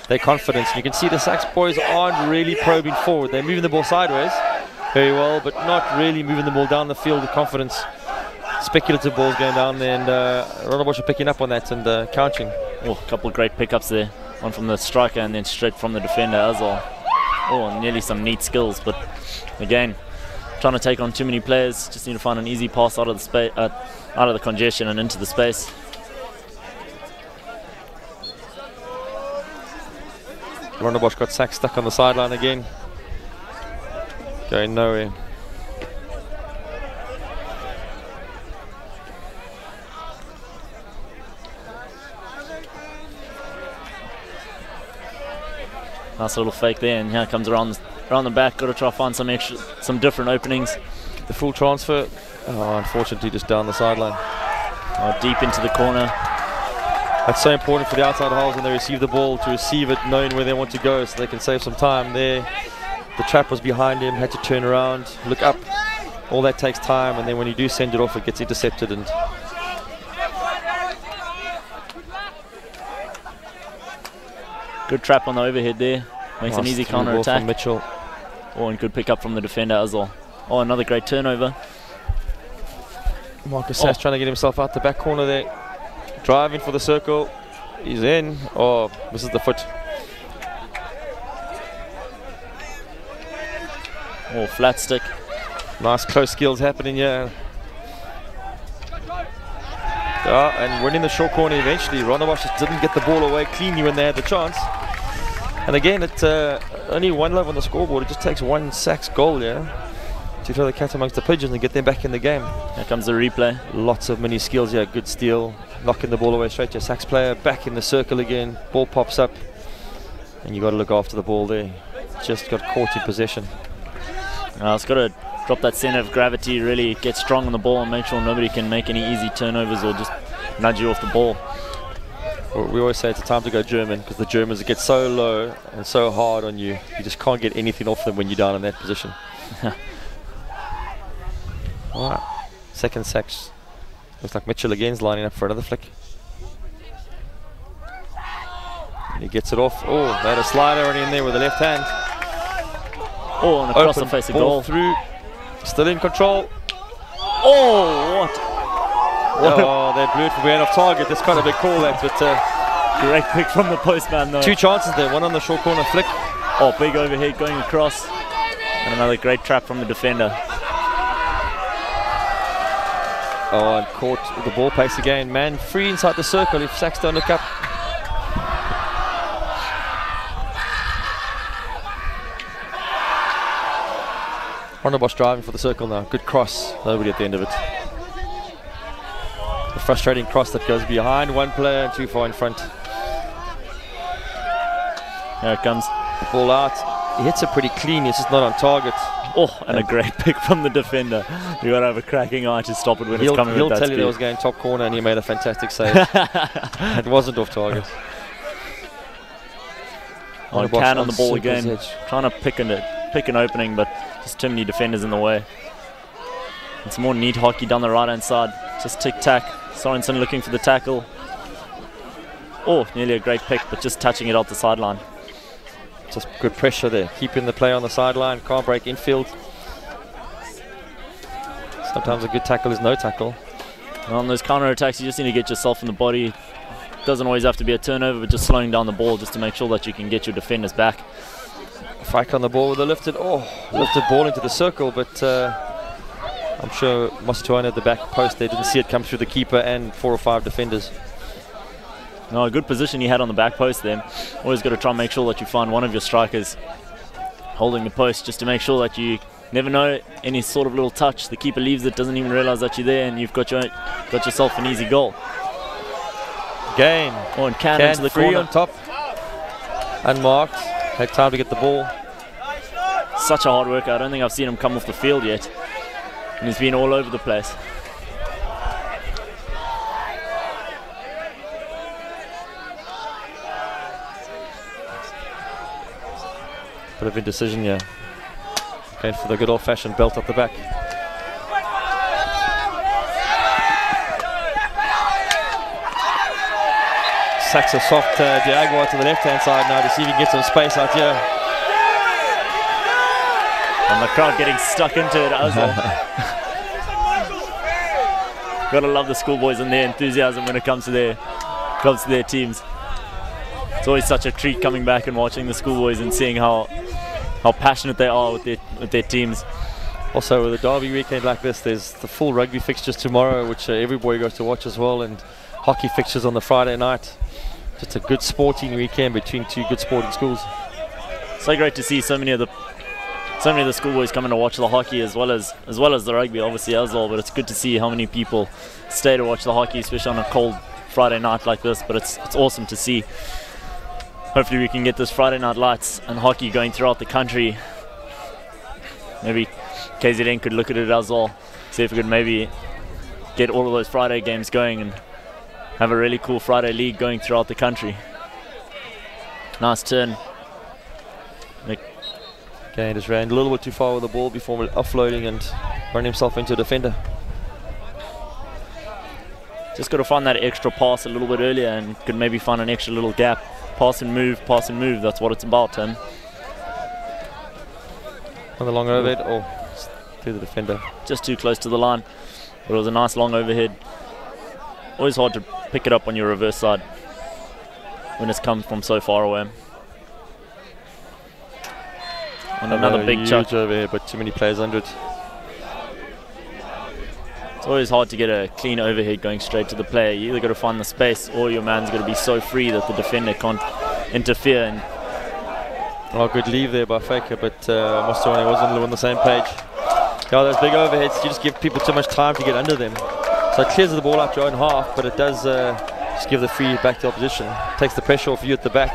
B: their confidence. You can see the SACS boys aren't really probing forward. They're moving the ball sideways very well, but not really moving the ball down the field with confidence. Speculative balls going down there, and Rondebosch are picking up on that and countering.
A: A couple of great pickups there. One from the striker and then straight from the defender as well. Nearly some neat skills, but again, trying to take on too many players. Just need to find an easy pass out of the space, out of the congestion and into the space.
B: Rondebosch got SACS stuck on the sideline again. Going nowhere.
A: Nice little fake there, and here comes around the back. Got to try to find some different openings.
B: The full transfer. Unfortunately, just down the sideline.
A: Deep into the corner.
B: That's so important for the outside halves when they receive the ball, to receive it knowing where they want to go, so they can save some time there. The trap was behind him, had to turn around, look up. All that takes time, and then when you do send it off, it gets intercepted. And
A: good trap on the overhead there. Makes an easy counter attack.
B: From Mitchell.
A: And good pick up from the defender as well. Another great turnover.
B: Marcus Sass trying to get himself out the back corner there. Driving for the circle. He's in. Misses the foot.
A: Flat stick.
B: Nice close skills happening here. And winning the short corner eventually. Rondebosch just didn't get the ball away cleanly when they had the chance. And again, it's only 1 love on the scoreboard. It just takes one SACS goal to throw the cat amongst the pigeons and get them back in the game.
A: Here comes the replay.
B: Lots of mini skills here. Good steal. Knocking the ball away straight to a SACS player. Back in the circle again. Ball pops up. And you got to look after the ball there. Just got caught in possession.
A: It's got to drop that center of gravity, really get strong on the ball and make sure nobody can make any easy turnovers or just nudge you off the ball.
B: We always say it's a time to go German, because the Germans get so low and so hard on you. You just can't get anything off them when you're down in that position. Alright, second SACS. Looks like Mitchell again's lining up for another flick. And he gets it off. They had a slider in there with the left hand.
A: And across the face of goal.
B: Through. Still in control.
A: What?
B: They blew it for being off target. That's kind of a big call, that, but
A: Great pick from the postman though.
B: 2 chances there, one on the short corner flick.
A: Oh, big overhead going across. And another great trap from the defender.
B: Oh, and caught with the ball pace again. Man free inside the circle if SACS don't look up. Rondebosch driving for the circle now. Good cross. Nobody at the end of it. A frustrating cross that goes behind one player and too far in front.
A: Here it comes.
B: The ball out. He hits it pretty clean. It's just not on target.
A: Oh, and a great pick from the defender. You got to have a cracking eye to stop it when it's coming with that speed.
B: He'll tell you that was going top corner and he made a fantastic save. It wasn't off target.
A: On can on the ball again. Trying to pick an opening, but just too many defenders in the way. It's more neat hockey down the right-hand side. Just tic-tac. Sorensen looking for the tackle. Oh, nearly a great pick, but just touching it off the sideline.
B: Just good pressure there. Keeping the play on the sideline. Can't break infield. Sometimes a good tackle is no tackle.
A: And on those counter-attacks, you just need to get yourself in the body. Doesn't always have to be a turnover, but just slowing down the ball just to make sure that you can get your defenders back.
B: Fike on the ball with a lifted ball into the circle, but I'm sure Mosatuane at the back post there didn't see it come through the keeper and 4 or 5 defenders.
A: No, a good position he had on the back post there. Always got to try and make sure that you find one of your strikers holding the post, just to make sure that you never know any sort of little touch. The keeper leaves it, doesn't even realize that you're there, and you've got yourself an easy goal.
B: Gain.
A: Oh, and can into the
B: free
A: corner.
B: On top. Unmarked. Had time to get the ball.
A: Such a hard worker. I don't think I've seen him come off the field yet. And he's been all over the place.
B: Bit of indecision here. Going for the good old-fashioned belt up the back. SACS a soft Diagua to the left-hand side now to see if he can get some space out here.
A: And the crowd getting stuck into it as well. Gotta love the schoolboys and their enthusiasm when it comes to their teams. It's always such a treat coming back and watching the schoolboys and seeing how passionate they are with their teams.
B: Also, with a derby weekend like this, there's the full rugby fixtures tomorrow, which every boy goes to watch as well, and hockey fixtures on the Friday night. Just a good sporting weekend between 2 good sporting schools.
A: So great to see so many of the schoolboys coming to watch the hockey as well as the rugby, obviously as well. But it's good to see how many people stay to watch the hockey, especially on a cold Friday night like this. But it's awesome to see. Hopefully we can get this Friday night lights and hockey going throughout the country. Maybe KZN could look at it as well, see if we could maybe get all of those Friday games going and have a really cool Friday league going throughout the country. Nice turn.
B: Okay, just ran a little bit too far with the ball before offloading and run himself into a defender.
A: Just got to find that extra pass a little bit earlier and could maybe find an extra little gap. Pass and move, that's what it's about, Tim.
B: On the long overhead, through the defender.
A: Just too close to the line, but it was a nice long overhead. Always hard to pick it up on your reverse side when it's come from so far away. And another big chuck
B: over here, but too many players under it.
A: It's always hard to get a clean overhead going straight to the player. You either got to find the space or your man's got to be so free that the defender can't interfere. And
B: good leave there by Faker, but Mosatuane wasn't on the same page. Yeah, those big overheads, you just give people too much time to get under them. So it clears the ball out your own half, but it does just give the free back to opposition. Takes the pressure off you at the back.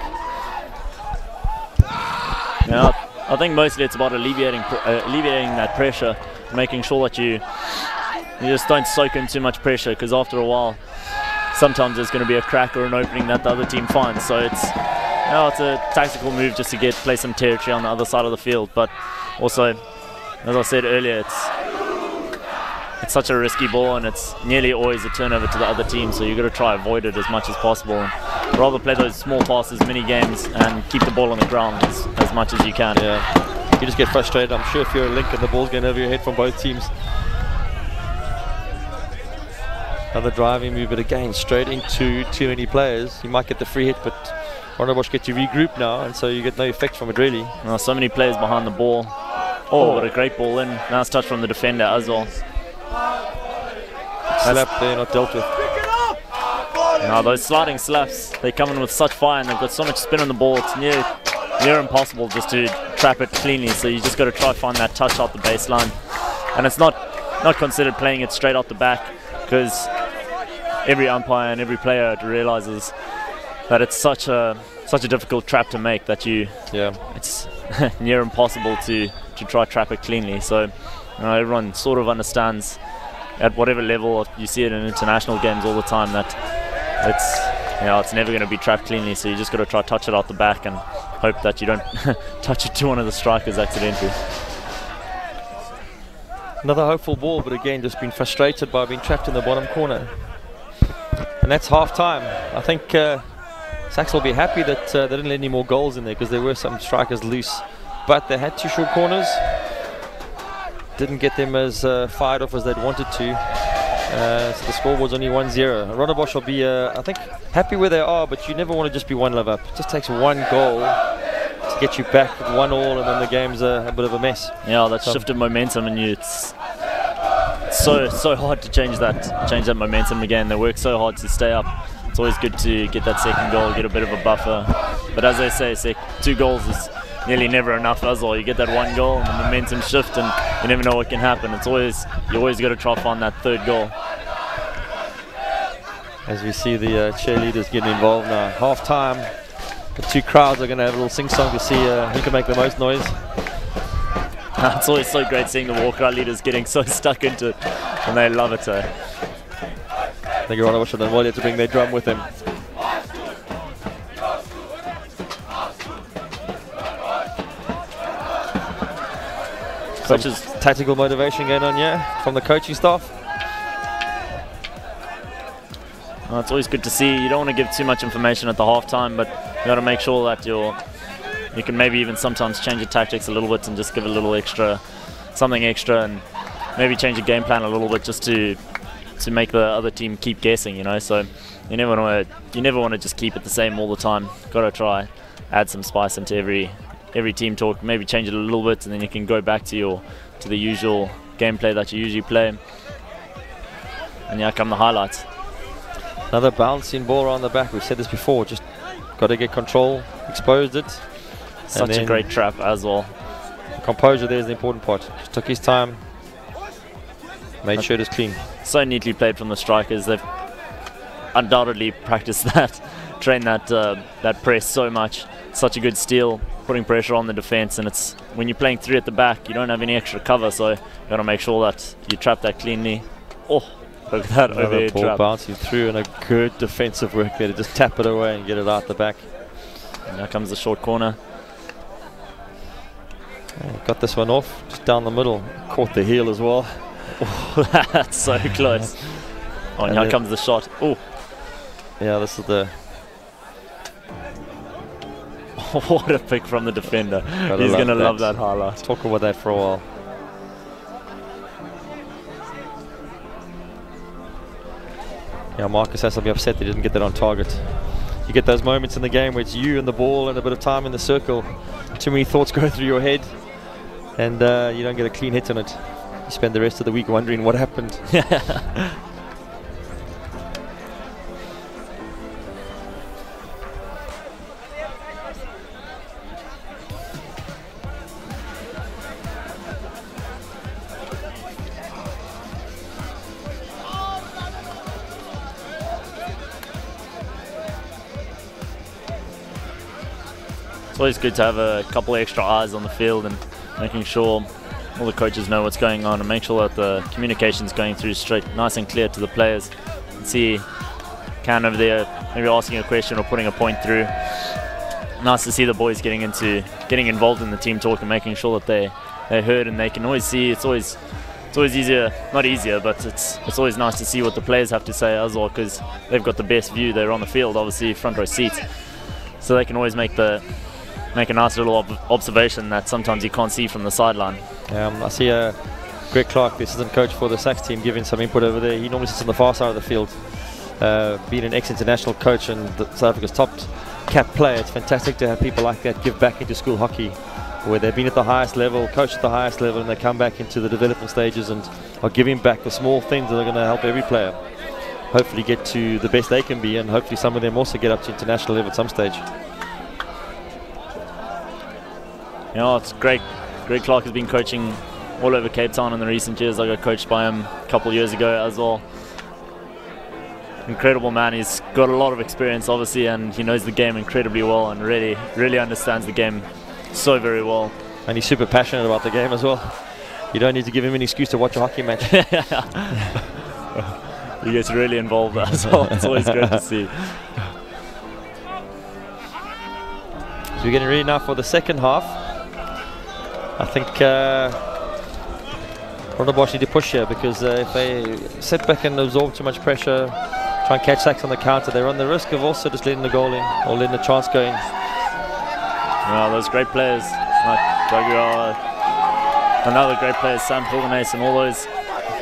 A: Yeah, I think mostly it's about alleviating that pressure, making sure that you just don't soak in too much pressure, because after a while, sometimes there's going to be a crack or an opening that the other team finds. So it's a tactical move just to play some territory on the other side of the field. But also, as I said earlier, it's such a risky ball, and it's nearly always a turnover to the other team. So you've got to try and avoid it as much as possible. And rather play those small passes, mini games, and keep the ball on the ground as much as you can.
B: Yeah, you just get frustrated. I'm sure if you're a link and the ball's going over your head from both teams. Another driving move, but again, straight into too many players. You might get the free hit, but Rondebosch get to regroup now, and so you get no effect from it really.
A: Oh, so many players behind the ball. Oh, what a great ball in. Nice touch from the defender as well.
B: That up there, not dealt with.
A: Now those sliding slaps, they come in with such fire and they've got so much spin on the ball. It's near impossible just to trap it cleanly. So you just got to try find that touch out the baseline, and it's not considered playing it straight out the back, because every umpire and every player realizes that it's such a difficult trap to make that it's near impossible to try trap it cleanly. So everyone sort of understands at whatever level. You see it in international games all the time that it's never going to be trapped cleanly. So you just got to try touch it out the back and hope that you don't touch it to one of the strikers accidentally.
B: Another hopeful ball, but again just been frustrated by being trapped in the bottom corner. And that's half time. I think SACS will be happy that they didn't let any more goals in there, because there were some strikers loose. But they had 2 short corners. Didn't get them as fired off as they'd wanted to. So the scoreboard's only 1-0. Rondebosch will be, I think, happy where they are, but you never want to just be 1 love up. It just takes 1 goal to get you back at 1-1, and then the game's a bit of a mess.
A: Yeah, that shifted momentum, and it's so hard to change that momentum again. They work so hard to stay up. It's always good to get that second goal, get a bit of a buffer. But as they say, 2 goals is nearly never enough as well. You get that 1 goal and the momentum shift, and you never know what can happen. You always got to try to find that 3rd goal.
B: As we see the cheerleaders getting involved now. Half time, the 2 crowds are going to have a little sing-song to see who can make the most noise.
A: It's always so great seeing the walkout leaders getting so stuck into it, and they love it. I
B: think Rondebosch and William to bring their drum with them. Such as tactical motivation going on here from the coaching staff.
A: Well, it's always good to see. You don't want to give too much information at the half time, but you got to make sure that you can maybe even sometimes change your tactics a little bit and just give a little extra, something extra, and maybe change your game plan a little bit just to make the other team keep guessing, you know. So you never want to just keep it the same all the time. Got to try add some spice into every team talk, maybe change it a little bit, and then you can go back to the usual gameplay that you usually play. And here come the highlights.
B: Another bouncing ball around the back. We've said this before, just got to get control, exposed it.
A: Such a great trap as well.
B: Composure there is the important part. Just took his time, made sure it was clean.
A: So neatly played from the strikers. They've undoubtedly practiced that, trained that press so much. Such a good steal, putting pressure on the defense, and it's when you're playing 3 at the back, you don't have any extra cover, so you got to make sure that you trap that cleanly. Oh, look at that overhead
B: ball
A: trap.
B: Bouncing through, and a good defensive work there to just tap it away and get it out the back.
A: And now comes the short corner.
B: Got this one off, just down the middle. Caught the heel as well.
A: Oh, that's so close. Oh, and now comes the shot. Oh,
B: yeah, this is the...
A: what a pick from the defender. He's going to love that highlight.
B: Talk about that for a while. Yeah, Marcus has to be upset that he didn't get that on target. You get those moments in the game where it's you and the ball and a bit of time in the circle. Too many thoughts go through your head, and you don't get a clean hit on it. You spend the rest of the week wondering what happened.
A: It's always good to have a couple of extra eyes on the field and making sure all the coaches know what's going on, and make sure that the communication's going through straight, nice and clear to the players. And see Can over there maybe asking a question or putting a point through. Nice to see the boys getting involved in the team talk and making sure that they're heard, and they can always see. It's always easier, not easier, but it's always nice to see what the players have to say as well, because they've got the best view. They're on the field, obviously front row seats, so they can always make a nice little observation that sometimes you can't see from the sideline.
B: I see Greg Clark, the assistant coach for the SACS team, giving some input over there. He normally sits on the far side of the field. Being an ex-international coach and South Africa's top cap player, it's fantastic to have people like that give back into school hockey, where they've been at the highest level, coached at the highest level, and they come back into the development stages and are giving back the small things that are going to help every player hopefully get to the best they can be, and hopefully some of them also get up to international level at some stage.
A: You know, it's great. Greg Clark has been coaching all over Cape Town in the recent years. I got coached by him a couple of years ago as well. Incredible man. He's got a lot of experience, obviously, and he knows the game incredibly well and really understands the game so very well. And
B: he's super passionate about the game as well. You don't need to give him an excuse to watch a hockey match.
A: He gets really involved as well. It's always great to see.
B: So we're getting ready now for the second half. I think Rondebosch need to push here, because if they sit back and absorb too much pressure, try and catch SACS on the counter, they run the risk of also just letting the goal in or letting the chance go in.
A: Yeah, those great players like Jaguar, another great player, Sam Hildenace, and all those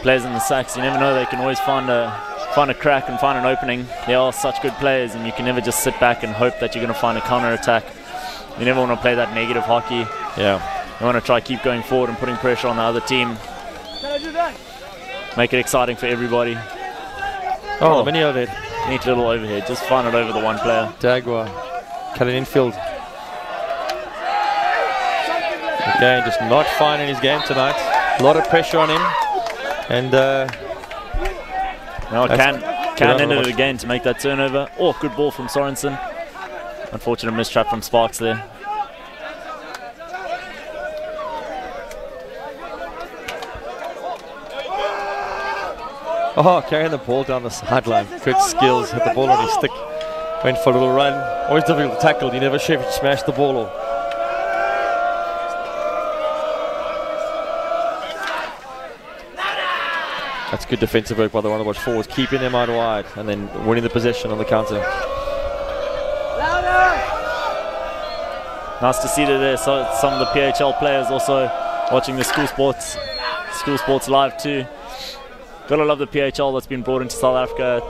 A: players in the SACS, you never know, they can always find a crack and find an opening. They are such good players, and you can never just sit back and hope that you're going to find a counter attack. You never want to play that negative hockey.
B: Yeah.
A: You want to try keep going forward and putting pressure on the other team. Make it exciting for everybody.
B: Oh, mini overhead.
A: Neat little overhead. Just find it over the one player.
B: Jaguar. Cut it infield. Again, just not fine in his game tonight. A lot of pressure on him. And
A: now can end it again to make that turnover. Oh, good ball from Sorensen. Unfortunate mistrap from Sparks there.
B: Oh, carrying the ball down the sideline. Good skills. Hit the ball on his stick. Went for a little run. Always difficult to tackle. You never sure if you smash the ball or. That's good defensive work by the Rondebosch forwards, keeping them out wide and then winning the possession on the counter.
A: Nice to see that there's some of the PHL players also watching the school sports live too. Gotta love the PHL that's been brought into South Africa.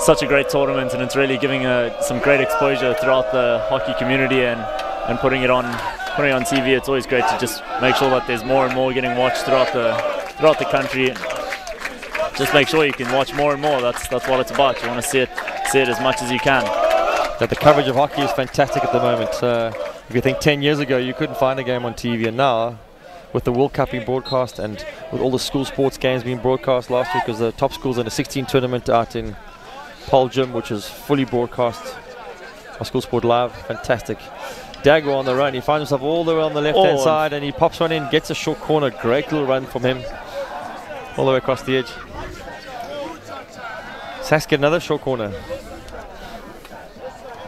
A: Such a great tournament, and it's really giving some great exposure throughout the hockey community and putting it on TV. It's always great to just make sure that there's more and more getting watched throughout the country. Just make sure you can watch more and more. That's what it's about. You want to see it as much as you can.
B: That the coverage of hockey is fantastic at the moment. If you think 10 years ago you couldn't find a game on TV, and now with the World Cup being broadcast and with all the school sports games being broadcast last week, because the top schools in the 16 tournament out in Paul Gym, which is fully broadcast on School Sport Live. Fantastic. Jaguar on the run. He finds himself all the way on the left-hand side, and he pops one in, gets a short corner. Great little run from him all the way across the edge. SACS get another short corner.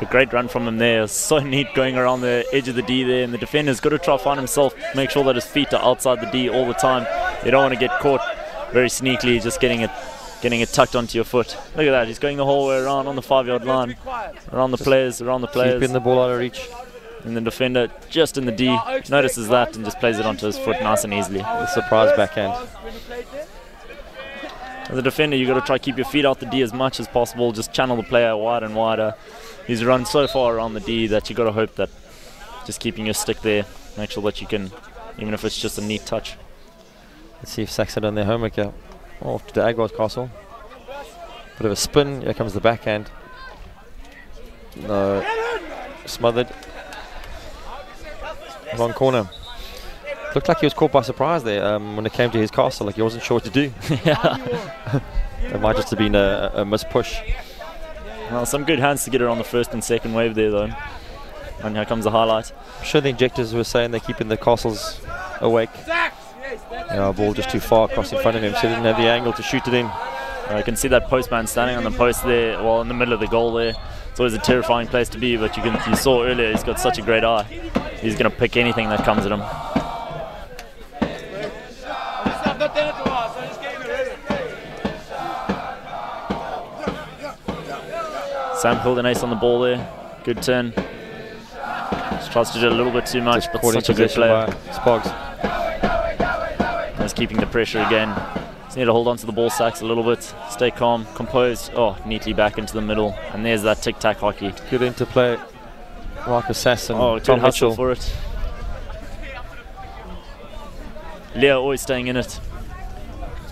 A: A great run from him there. So neat going around the edge of the D there, and the defender's got to try to find himself, make sure that his feet are outside the D all the time. You don't want to get caught very sneakily, just getting it tucked onto your foot. Look at that, he's going the whole way around on the 5-yard line, around the players.
B: Keeping the ball out of reach.
A: And the defender just in the D notices that and just plays it onto his foot nice and easily.
B: A surprise backhand.
A: As a defender, you've got to try to keep your feet out the D as much as possible. Just channel the player wide and wider. He's run so far around the D that you've got to hope that just keeping your stick there, make sure that you can, even if it's just a neat touch.
B: Let's see if SACS have done their homework here. Oh, off to the Agwar's castle. Bit of a spin. Here comes the backhand. No. Smothered. Wrong corner. Looked like he was caught by surprise there when it came to his castle, like he wasn't sure what to do. It might just have been a miss-push.
A: Well, some good hands to get it on the first and second wave there, though. And here comes the highlight.
B: I'm sure the injectors were saying they're keeping the castles awake. Yeah, ball just too far across in front of him, so he didn't have the angle to shoot it in.
A: You can see that postman standing on the post there, well, in the middle of the goal there. It's always a terrifying place to be, but you saw earlier he's got such a great eye. He's going to pick anything that comes at him. Sam Hildenace on the ball there. Good turn. Just tries to do a little bit too much, but such a good player.
B: Sparks.
A: Just keeping the pressure again. Just need to hold on to the ball, SACS, a little bit. Stay calm, composed. Oh, neatly back into the middle. And there's that tic-tac hockey.
B: Good interplay. Marcus Sass and
A: Tom
B: Mitchell
A: hustle for it. Leo always staying in it.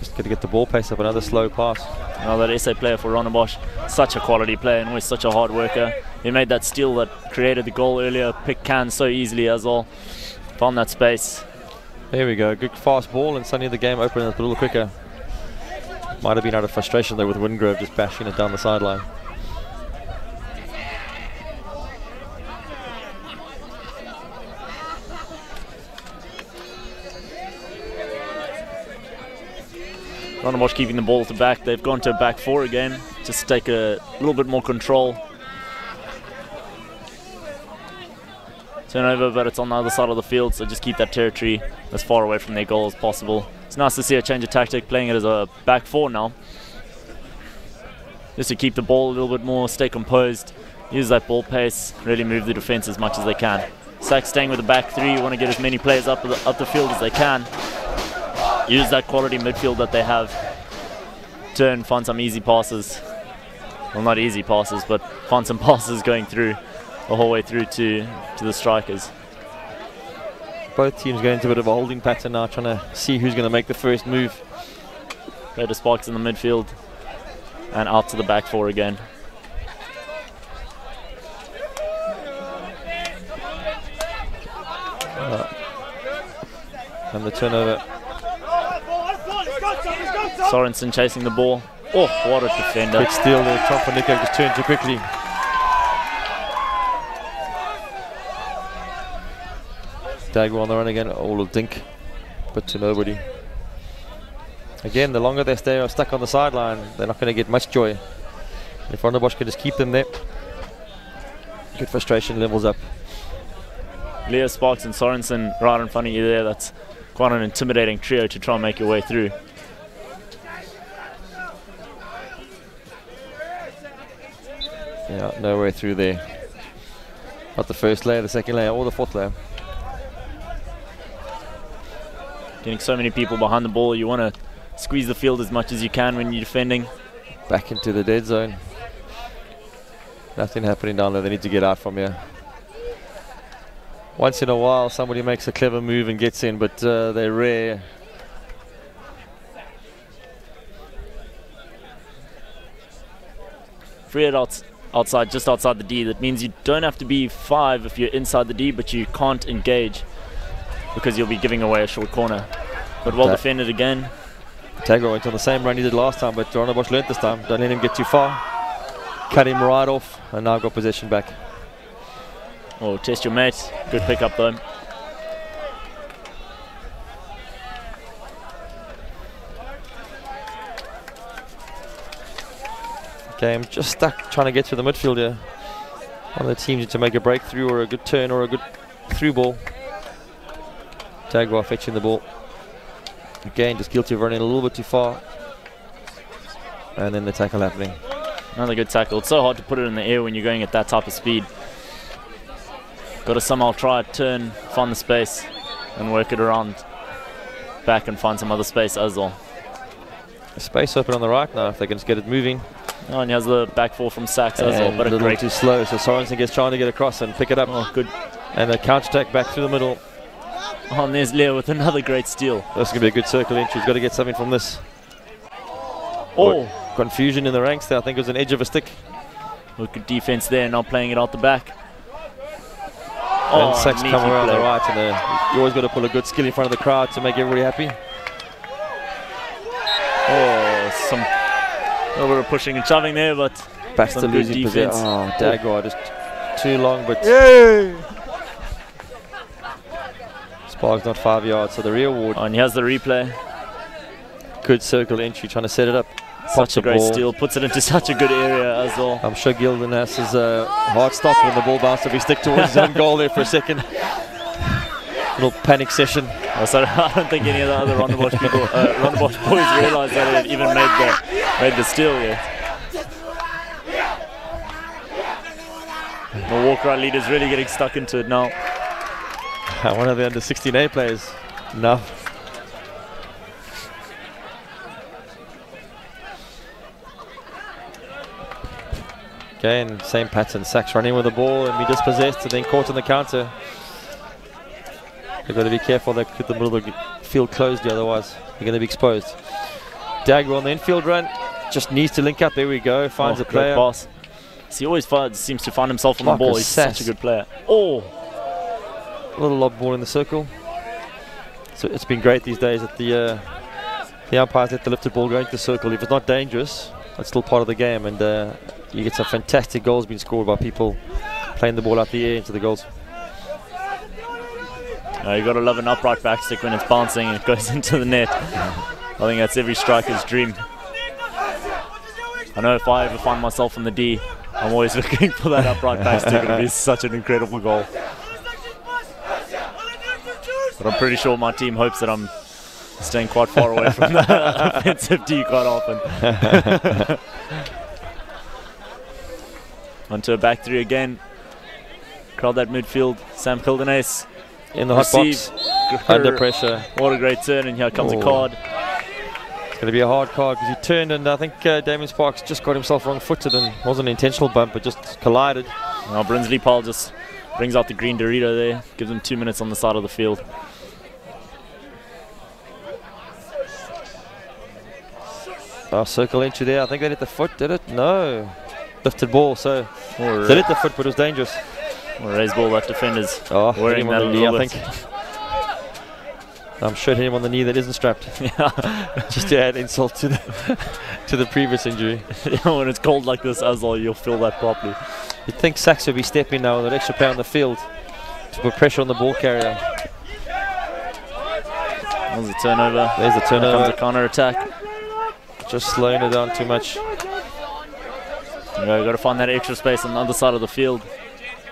B: Just got to get the ball pace up. Another slow pass.
A: Oh, that SA player for Rondebosch, such a quality player and always such a hard worker. He made that steal that created the goal earlier. Picked cans so easily as well. Found that space.
B: There we go. Good fast ball, and suddenly the game opened up a little quicker. Might have been out of frustration though with Wingrove just bashing it down the sideline.
A: Rondebosch keeping the ball at the back. They've gone to a back four again, just to take a little bit more control. Turnover, but it's on the other side of the field, so just keep that territory as far away from their goal as possible. It's nice to see a change of tactic, playing it as a back four now. Just to keep the ball a little bit more, stay composed, use that ball pace, really move the defense as much as they can. SACS staying with the back three, you want to get as many players up the field as they can. Use that quality midfield that they have. Turn, find some easy passes. Well, not easy passes, but find some passes going through the whole way through to the strikers.
B: Both teams going into a bit of a holding pattern now, trying to see who's going to make the first move.
A: Go to Sparks in the midfield and out to the back four again.
B: And the turnover.
A: Sorensen chasing the ball. Oh, what a defender.
B: Quick steal there. Trompa just turned too quickly. Dagwa on the run again. All of dink, but to nobody. Again, the longer they stay stuck on the sideline, they're not going to get much joy. If Rondebosch can just keep them there, good frustration levels up.
A: Leo, Sparks and Sorensen right in front of you there. That's quite an intimidating trio to try and make your way through.
B: Yeah, no way through there. Not the first layer, the second layer, or the fourth layer.
A: Getting so many people behind the ball, you want to squeeze the field as much as you can when you're defending.
B: Back into the dead zone. Nothing happening down there, they need to get out from here. Once in a while somebody makes a clever move and gets in, but they're rare.
A: Free it outside, just outside the D. That means you don't have to be 5 if you're inside the D, but you can't engage because you'll be giving away a short corner. But well defended again.
B: Tagro went on the same run he did last time, but Rondebosch learnt this time. Don't let him get too far. Cut him right off, and now got possession back.
A: Oh, test your mate. Good pick up though.
B: Game just stuck trying to get to the midfield here. One of the teams need to make a breakthrough or a good turn or a good through ball. Tagwa fetching the ball. Again, just guilty of running a little bit too far. And then the tackle happening.
A: Another good tackle. It's so hard to put it in the air when you're going at that type of speed. Got to somehow try, turn, find the space, and work it around back and find some other space as well.
B: Space open on the right now if they can just get it moving.
A: Oh, and he has the back four from SACS as well, but
B: a little too slow, so Sorensen gets trying to get across and pick it up.
A: Oh, good.
B: And a counter-attack back through the middle.
A: Oh, and there's Leo with another great steal.
B: That's going to be a good circle entry. He's got to get something from this.
A: Oh.
B: Confusion in the ranks there. I think it was an edge of a stick.
A: Look, good defense there, not playing it out the back.
B: And SACS come around the right, and you always got to pull a good skill in front of the crowd to make everybody happy.
A: Oh, some a little bit of pushing and shoving there, but
B: Basta
A: some good
B: losing
A: defense.
B: Oh, Dagwa just too long, but Sparks not 5 yards, so the reward.
A: Oh, and he has the replay.
B: Good circle entry, trying to set it up.
A: Such a great steal, puts it into such a good area as well.
B: I'm sure Gilden has his heart stopped when the ball bounced if he stick towards his own goal there for a second. Little panic session.
A: Oh, so I don't think any of the other Rondebosch people, Rondebosch boys realised that it even made the steal yet. The walk right leader's really getting stuck into it now.
B: One of the under 16A players. No. Again, same pattern. SACS running with the ball and be dispossessed and then caught on the counter. They've got to be careful. They keep the middle of the field closed here, otherwise they're going to be exposed. Dagger on the infield run. Just needs to link up. There we go. Finds a player.
A: Pass. He always seems to find himself on the ball. He's such a good player. Oh!
B: A little lob ball in the circle. So it's been great these days that the umpires let the lifted ball go into the circle. If it's not dangerous, it's still part of the game, and you get some fantastic goals being scored by people playing the ball out the air into the goals.
A: You got to love an upright backstick when it's bouncing and it goes into the net. I think that's every striker's dream. I know if I ever find myself in the D, I'm always looking for that upright backstick, and it is such an incredible goal. But I'm pretty sure my team hopes that I'm staying quite far away from the offensive D quite often. Onto a back three again. Crowd that midfield. Sam Kildenace
B: in the hot box, under pressure.
A: What a great turn, and here comes a card.
B: It's going to be a hard card because he turned, and I think Damien Sparks just got himself wrong-footed, and wasn't an intentional bump, but just collided.
A: Now Brinsley Paul just brings out the green Dorito there, gives him 2 minutes on the side of the field.
B: Circle entry there. I think they hit the foot, did it? No. Lifted ball, so they hit the foot, but it was dangerous.
A: Or raised ball left defenders.
B: Wearing that on the knee, I think. I'm sure hit him on the knee that isn't strapped. Yeah. Just to add insult to the previous injury.
A: Yeah, when it's cold like this as well, you'll feel that properly.
B: You'd think SACS would be stepping now with an extra player on the field to put pressure on the ball carrier.
A: There's a turnover.
B: There's a turnover.
A: There comes a counter attack.
B: Just slowing it down too much.
A: You've got to find that extra space on the other side of the field.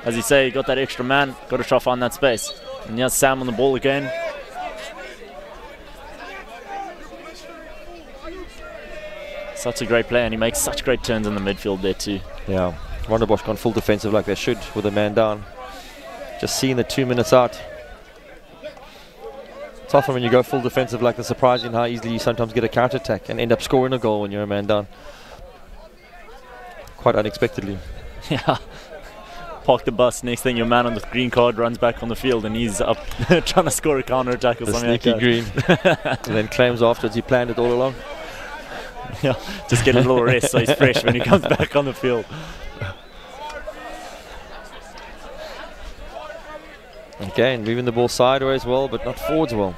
A: As you say, you got that extra man, got to try to find that space. And here's Sam on the ball again. Such a great player, and he makes such great turns in the midfield there too.
B: Yeah, Rondebosch gone full defensive like they should with a man down. Just seeing the 2 minutes out. It's often when you go full defensive like this, surprising how easily you sometimes get a counter-attack and end up scoring a goal when you're a man down. Quite unexpectedly.
A: Yeah. Park the bus, next thing your man on the green card runs back on the field and he's up trying to score a counter-attack or something like that.
B: Green. And then claims afterwards he planned it all along.
A: Yeah, just get a little rest so he's fresh when he comes back on the field.
B: Again, moving the ball sideways well, but not forwards well.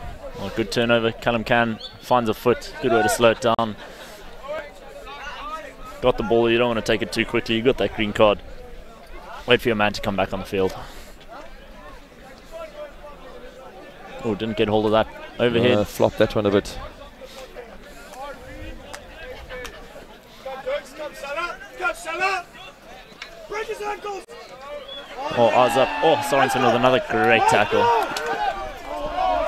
A: Good turnover. Callum Can finds a foot. Good way to slow it down. Got the ball. You don't want to take it too quickly. You got that green card. Wait for your man to come back on the field. Oh, didn't get hold of that overhead.
B: Flopped that one a bit.
A: Oh, eyes up. Oh, Sorensen with another great tackle.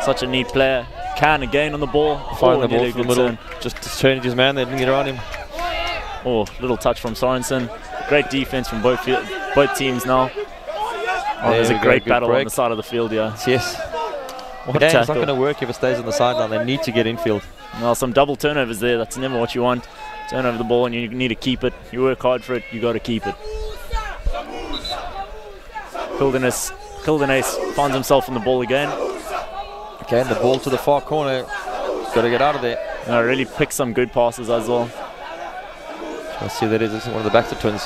A: Such a neat player. Can again on the ball.
B: Find the ball from the middle. Just turning his man there, didn't get around him.
A: Oh, little touch from Sorensen. Great defense from both teams now. Oh, there's a great battle on the side of the field, yeah.
B: Yes. Again, it's not going to work if it stays on the sideline. They need to get infield.
A: Well, some double turnovers there. That's never what you want. Turn over the ball and you need to keep it. You work hard for it, you got to keep it. Kildenace finds himself on the ball again.
B: Again, the ball to the far corner. Got to get out of there.
A: Really pick some good passes as well.
B: Let's see who that is. This is one of the Baxter twins.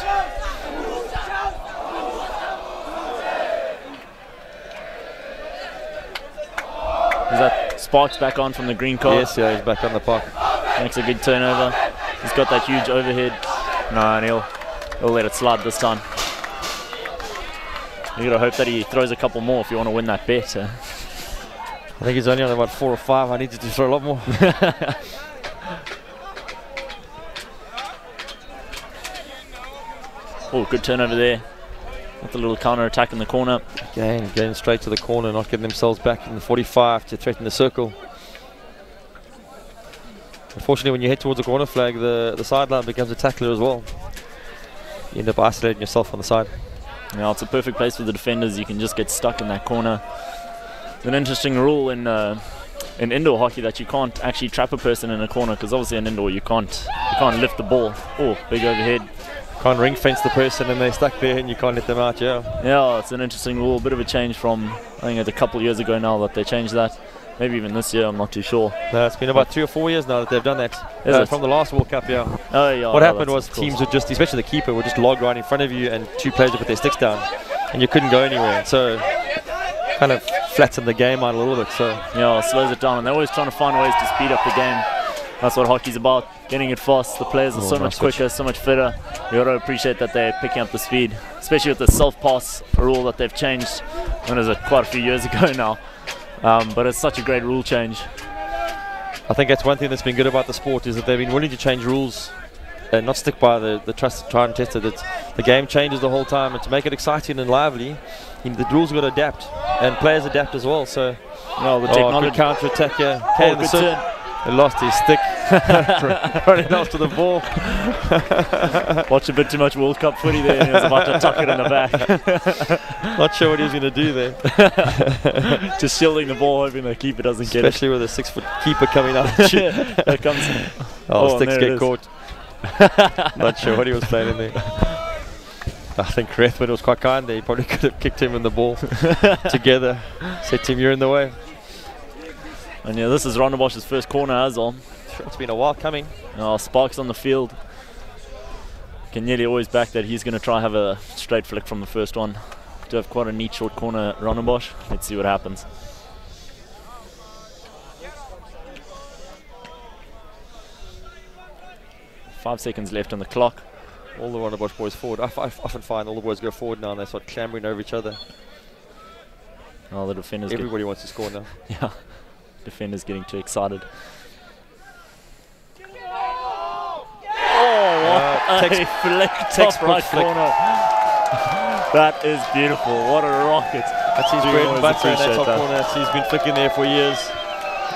A: Is that Sparks back on from the green card?
B: Yes, yeah, he's back on the park.
A: Makes a good turnover. He's got that huge overhead. No, and he'll let it slide this time. You gotta hope that he throws a couple more if you want to win that bet.
B: I think he's only on about 4 or 5. I need to throw a lot more.
A: Oh, good turnover there. With a little counter attack in the corner.
B: Again, getting straight to the corner, not getting themselves back in the 45 to threaten the circle. Unfortunately, when you head towards the corner flag, the sideline becomes a tackler as well. You end up isolating yourself on the side.
A: Yeah, it's a perfect place for the defenders. You can just get stuck in that corner. It's an interesting rule in indoor hockey that you can't actually trap a person in a corner, because obviously in indoor you can't lift the ball. Oh, big overhead.
B: Can't ring fence the person and they're stuck there and you can't let them out, yeah.
A: Yeah, it's an interesting rule, a bit of a change from, I think it's a couple of years ago now that they changed that. Maybe even this year, I'm not too sure.
B: No, it's been about 3 or 4 years now that they've done that. From the last World Cup, yeah.
A: Oh, yeah.
B: What happened was teams would just, especially the keeper, would just log right in front of you and 2 players would put their sticks down and you couldn't go anywhere. So kind of flattened the game out a little bit. So
A: yeah, slows it down, and they're always trying to find ways to speed up the game. That's what hockey's about, getting it fast. The players are so much quicker, so much fitter. You got to appreciate that they're picking up the speed, especially with the self-pass rule that they've changed. When was it? Quite a few years ago now. But it's such a great rule change.
B: I think that's one thing that's been good about the sport, is that they've been willing to change rules and not stick by the trusted, tried and tested. The game changes the whole time, and to make it exciting and lively, the rules got to adapt, and players adapt as well. So,
A: the technology.
B: Good counter attack here.
A: Good turn.
B: He lost his stick, running after the ball.
A: Watched a bit too much World Cup footy there, and he was about to tuck it in the back.
B: Not sure what he was going to do there.
A: Just shielding the ball, hoping the keeper doesn't get it.
B: Especially with a 6-foot keeper coming up.
A: There comes.
B: Sticks get caught. Not sure what he was playing in there. I think Rathman was quite kind there. He probably could have kicked him in the ball together. Said to him, "You're in the way."
A: And yeah, this is Rondebosch's first corner as well.
B: It's been a while coming.
A: Sparks on the field. Can nearly always back that he's going to try and have a straight flick from the first one. Do have quite a neat short corner, Rondebosch. Let's see what happens. Five seconds left on the clock.
B: All the Rondebosch boys forward. I often find all the boys go forward now and they start clambering over each other.
A: Oh, the defenders.
B: Everybody wants to score now.
A: Yeah, defenders getting too excited. Oh, what a flick, top right corner. That is beautiful. What a rocket.
B: That's his bread and butter in that top corner. He's been flicking there for years.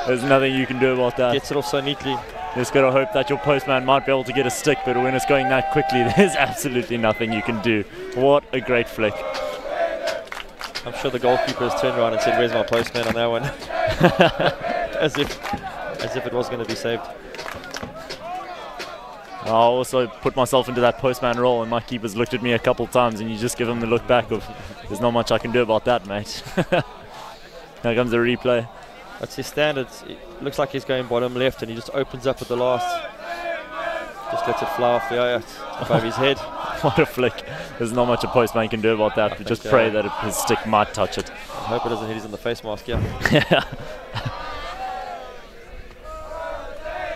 A: There's nothing you can do about that.
B: Gets it off so neatly.
A: Just got to hope that your postman might be able to get a stick, but when it's going that quickly, there's absolutely nothing you can do. What a great flick.
B: I'm sure the goalkeeper has turned around and said, "Where's my postman?" on that one. as if it was going to be saved.
A: I also put myself into that postman role, and my keeper's looked at me a couple times, and you just give him the look back of, "There's not much I can do about that, mate." Here comes the replay.
B: That's his standards. It looks like he's going bottom left, and he just opens up at the last. Just lets it fly off the eye above his head.
A: What a flick. There's not much a postman can do about that, but just pray that his stick might touch it.
B: I hope it doesn't hit his in the face mask, yeah.
A: Yeah.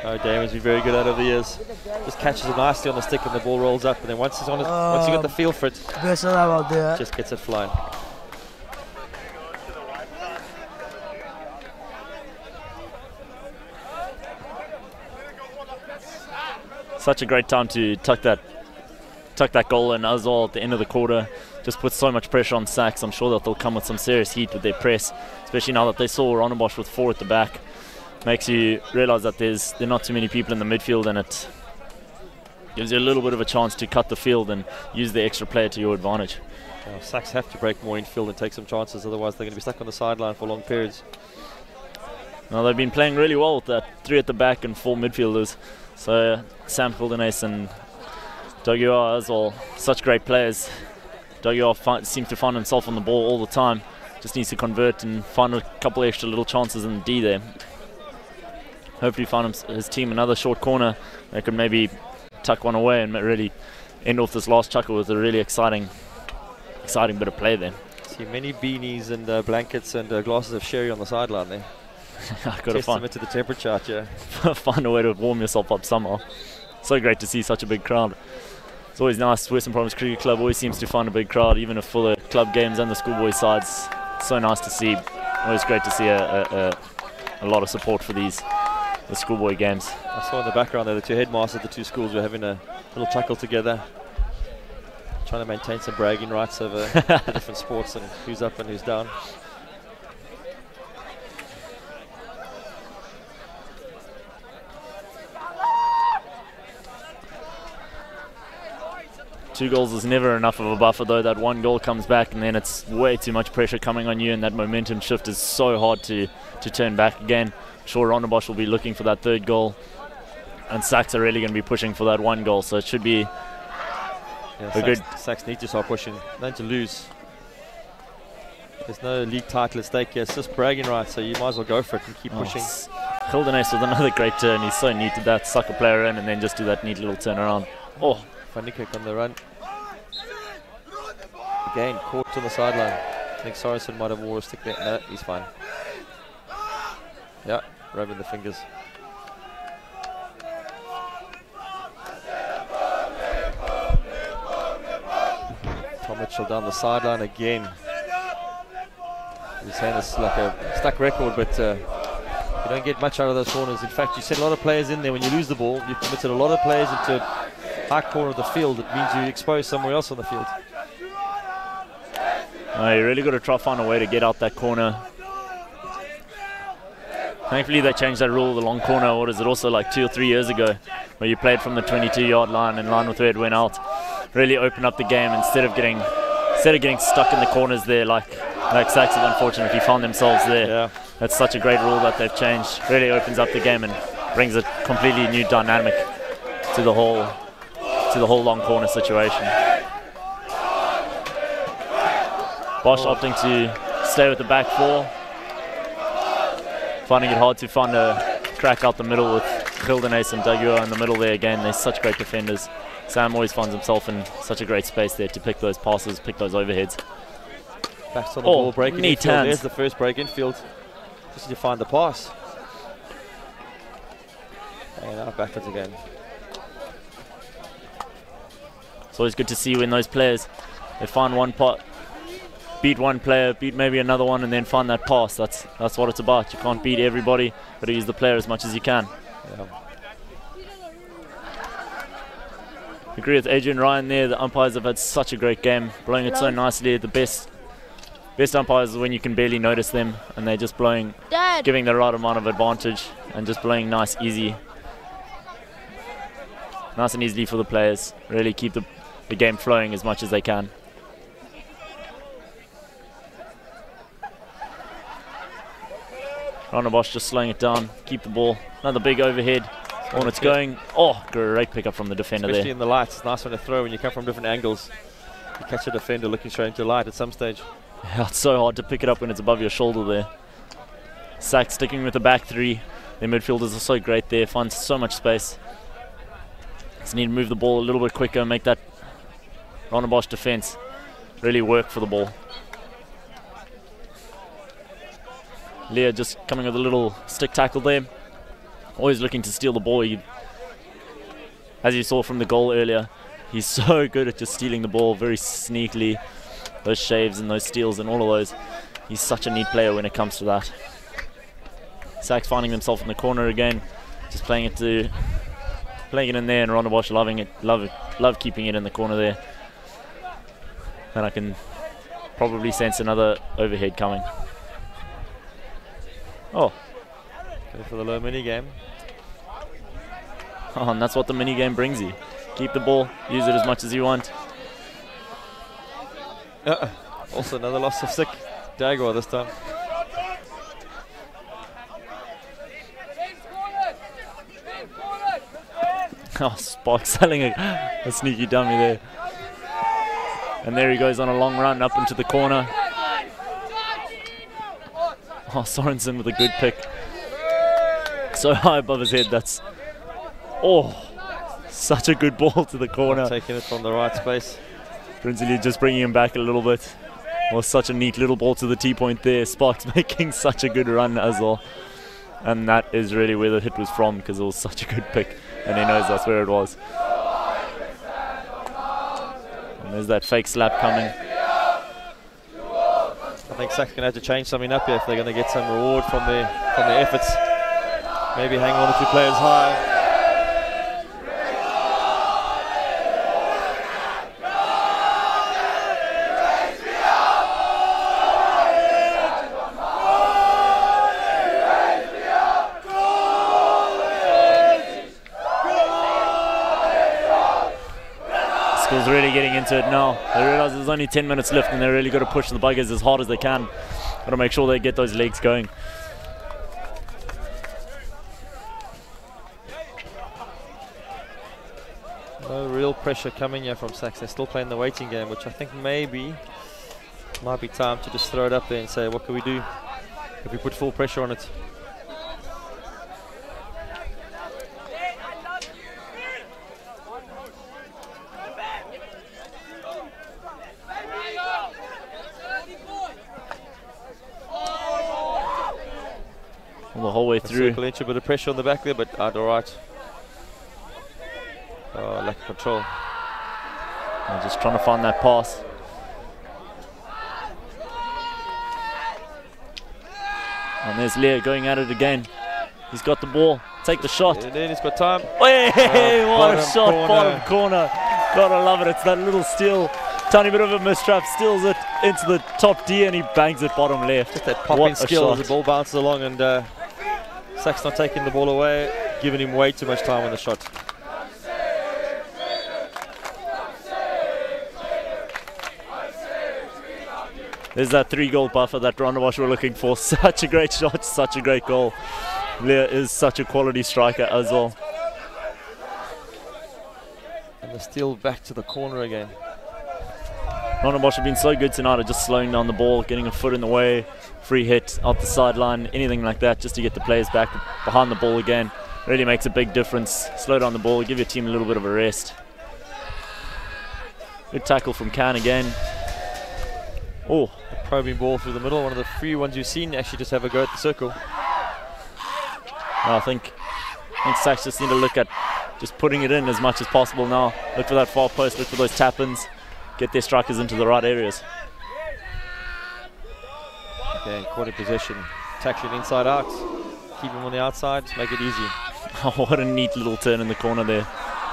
B: Oh, Damon's been very good out of the years. Just catches it nicely on the stick and the ball rolls up, and then once he's on it, once you got the feel for it, just gets it flying.
A: Such a great time to tuck that goal in as well at the end of the quarter. Just puts so much pressure on SACS. I'm sure that they'll come with some serious heat with their press, especially now that they saw Rondebosch with 4 at the back. Makes you realise that there are not too many people in the midfield, and it gives you a little bit of a chance to cut the field and use the extra player to your advantage.
B: SACS have to break more infield and take some chances, otherwise they're going to be stuck on the sideline for long periods.
A: Now they've been playing really well with that 3 at the back and 4 midfielders. So Sam Gildenace and Doguar as well, such great players. Doguar seems to find himself on the ball all the time. Just needs to convert and find a couple extra little chances in the D there. Hopefully find his team another short corner. They could maybe tuck one away and really end off this last chuckle with a really exciting bit of play there.
B: See many beanies and blankets and glasses of sherry on the sideline there.
A: I got to find
B: it to the temperature out, yeah.
A: Find a way to warm yourself up somehow. So great to see such a big crowd. It's always nice. Western Province Cricket Club always seems to find a big crowd, even if for the club games and the schoolboy sides. So nice to see. Always great to see a lot of support for the schoolboy games.
B: I saw in the background there the 2 headmasters of the 2 schools were having a little chuckle together, trying to maintain some bragging rights over the different sports and who's up and who's down.
A: Two goals is never enough of a buffer, though. That 1 goal comes back and then it's way too much pressure coming on you, and that momentum shift is so hard to turn back again. I'm sure Rondebosch will be looking for that 3rd goal, and SACS are really going to be pushing for that 1 goal, so it should be good.
B: SACS need to start pushing. Nothing to lose. There's no league title at stake here. It's just bragging rights, so you might as well go for it and keep pushing.
A: Gildenace with another great turn. He's so neat to that. Suck a player in and then just do that neat little turnaround. Oh,
B: funny kick on the run. Again, caught on the sideline. I think Sorensen might have wore a stick there. No, he's fine. Yeah, rubbing the fingers. Tom Mitchell down the sideline again. He's saying it's like a stuck record, but you don't get much out of those corners. In fact, you send a lot of players in there. When you lose the ball, you've committed a lot of players into a high corner of the field. It means you expose somewhere else on the field.
A: You really got to try to find a way to get out that corner. Thankfully, they changed that rule, the long corner. What is it, also like 2 or 3 years ago, where you played from the 22-yard line in line with where it went out. Really opened up the game instead of getting stuck in the corners there like SACS have unfortunately found themselves there.
B: Yeah.
A: That's such a great rule that they've changed. Really opens up the game and brings a completely new dynamic to the whole long corner situation. Bosch opting to stay with the back four. Finding it hard to find a crack out the middle with Gildenace and Dagua in the middle there again. They're such great defenders. Sam always finds himself in such a great space there to pick those passes, pick those overheads.
B: Backs on the ball, break in
A: neat
B: infield.
A: hands.
B: There's the first break infield. Just need to find the pass. And now backwards again.
A: It's always good to see when those players, they find one pot, beat one player, beat maybe another one, and then find that pass. That's what it's about. You can't beat everybody, but use the player as much as you can.
B: Yeah.
A: Agree with Adrian Ryan there. The umpires have had such a great game, blowing it so nicely. The best umpires are when you can barely notice them, and they're just blowing, giving the right amount of advantage, and just blowing nice and easily for the players. Really keep the game flowing as much as they can. Rondebosch just slowing it down, keep the ball. Another big overhead. On it's going. Oh, great pickup from the defender
B: Especially
A: there.
B: in the light. It's nice when to throw when you come from different angles. You catch a defender looking straight into light at some stage.
A: Yeah, it's so hard to pick it up when it's above your shoulder there. SACS sticking with the back three. Their midfielders are so great there, find so much space. Just need to move the ball a little bit quicker, make that Rondebosch defense really work for the ball. Leah just coming with a little stick tackle there. Always looking to steal the ball. As you saw from the goal earlier, he's so good at just stealing the ball very sneakily. Those shaves and those steals and all of those. He's such a neat player when it comes to that. SACS finding themselves in the corner again, just playing it in there, and Rondebosch loving it, love keeping it in the corner there. And I can probably sense another overhead coming. Oh.
B: Go for the low mini game.
A: Oh, and that's what the mini game brings you. Keep the ball, use it as much as you want.
B: Also another loss of sick. Dagua this time.
A: Oh, Spark selling a sneaky dummy there. And there he goes on a long run up into the corner. Oh, Sorensen with a good pick. So high above his head, that's... Oh, such a good ball to the corner.
B: Taking it from the right space.
A: Prinsley just bringing him back a little bit. Was such a neat little ball to the T-point there. Sparks making such a good run as well. And that is really where the hit was from, because it was such a good pick. And he knows that's where it was. And there's that fake slap coming.
B: I think SACS are going to have to change something up here if they're going to get some reward from their efforts. Maybe hang 1 or 2 players high.
A: School's really getting into it now. They realise there's only 10 minutes left and they're really got to push the buggers as hard as they can. Got to make sure they get those legs going.
B: No real pressure coming here from SACS. They're still playing the waiting game, which I think maybe might be time to just throw it up there and say, what can we do if we put full pressure on it?
A: The whole way through.
B: Circle inch, a bit of pressure on the back there, but out all right. Oh, lack of control.
A: I'm just trying to find that pass. And there's Leo going at it again. He's got the ball. Take the shot.
B: And then he's got time.
A: Hey, what a shot,
B: corner.
A: bottom corner. Gotta love it. It's that little steal. Tiny bit of a mistrap. Steals it into the top D and he bangs it bottom left.
B: Just that popping skill as the ball bounces along, and SACS not taking the ball away, giving him way too much time on the shot.
A: There's that 3-goal buffer that Rondebosch were looking for. Such a great shot, such a great goal. Leo is such a quality striker as well.
B: And the steal back to the corner again.
A: Rondebosch have been so good tonight at just slowing down the ball, getting a foot in the way, free hit off the sideline, anything like that, just to get the players back behind the ball again. Really makes a big difference. Slow down the ball, give your team a little bit of a rest. Good tackle from Khan again. Oh,
B: a probing ball through the middle, one of the few ones you've seen actually just have a go at the circle.
A: I think SACS just need to look at just putting it in as much as possible now. Look for that far post, look for those tap-ins, get their strikers into the right areas.
B: Okay, caught in possession, tackling inside out, keep him on the outside, make it easy.
A: Oh, what a neat little turn in the corner there.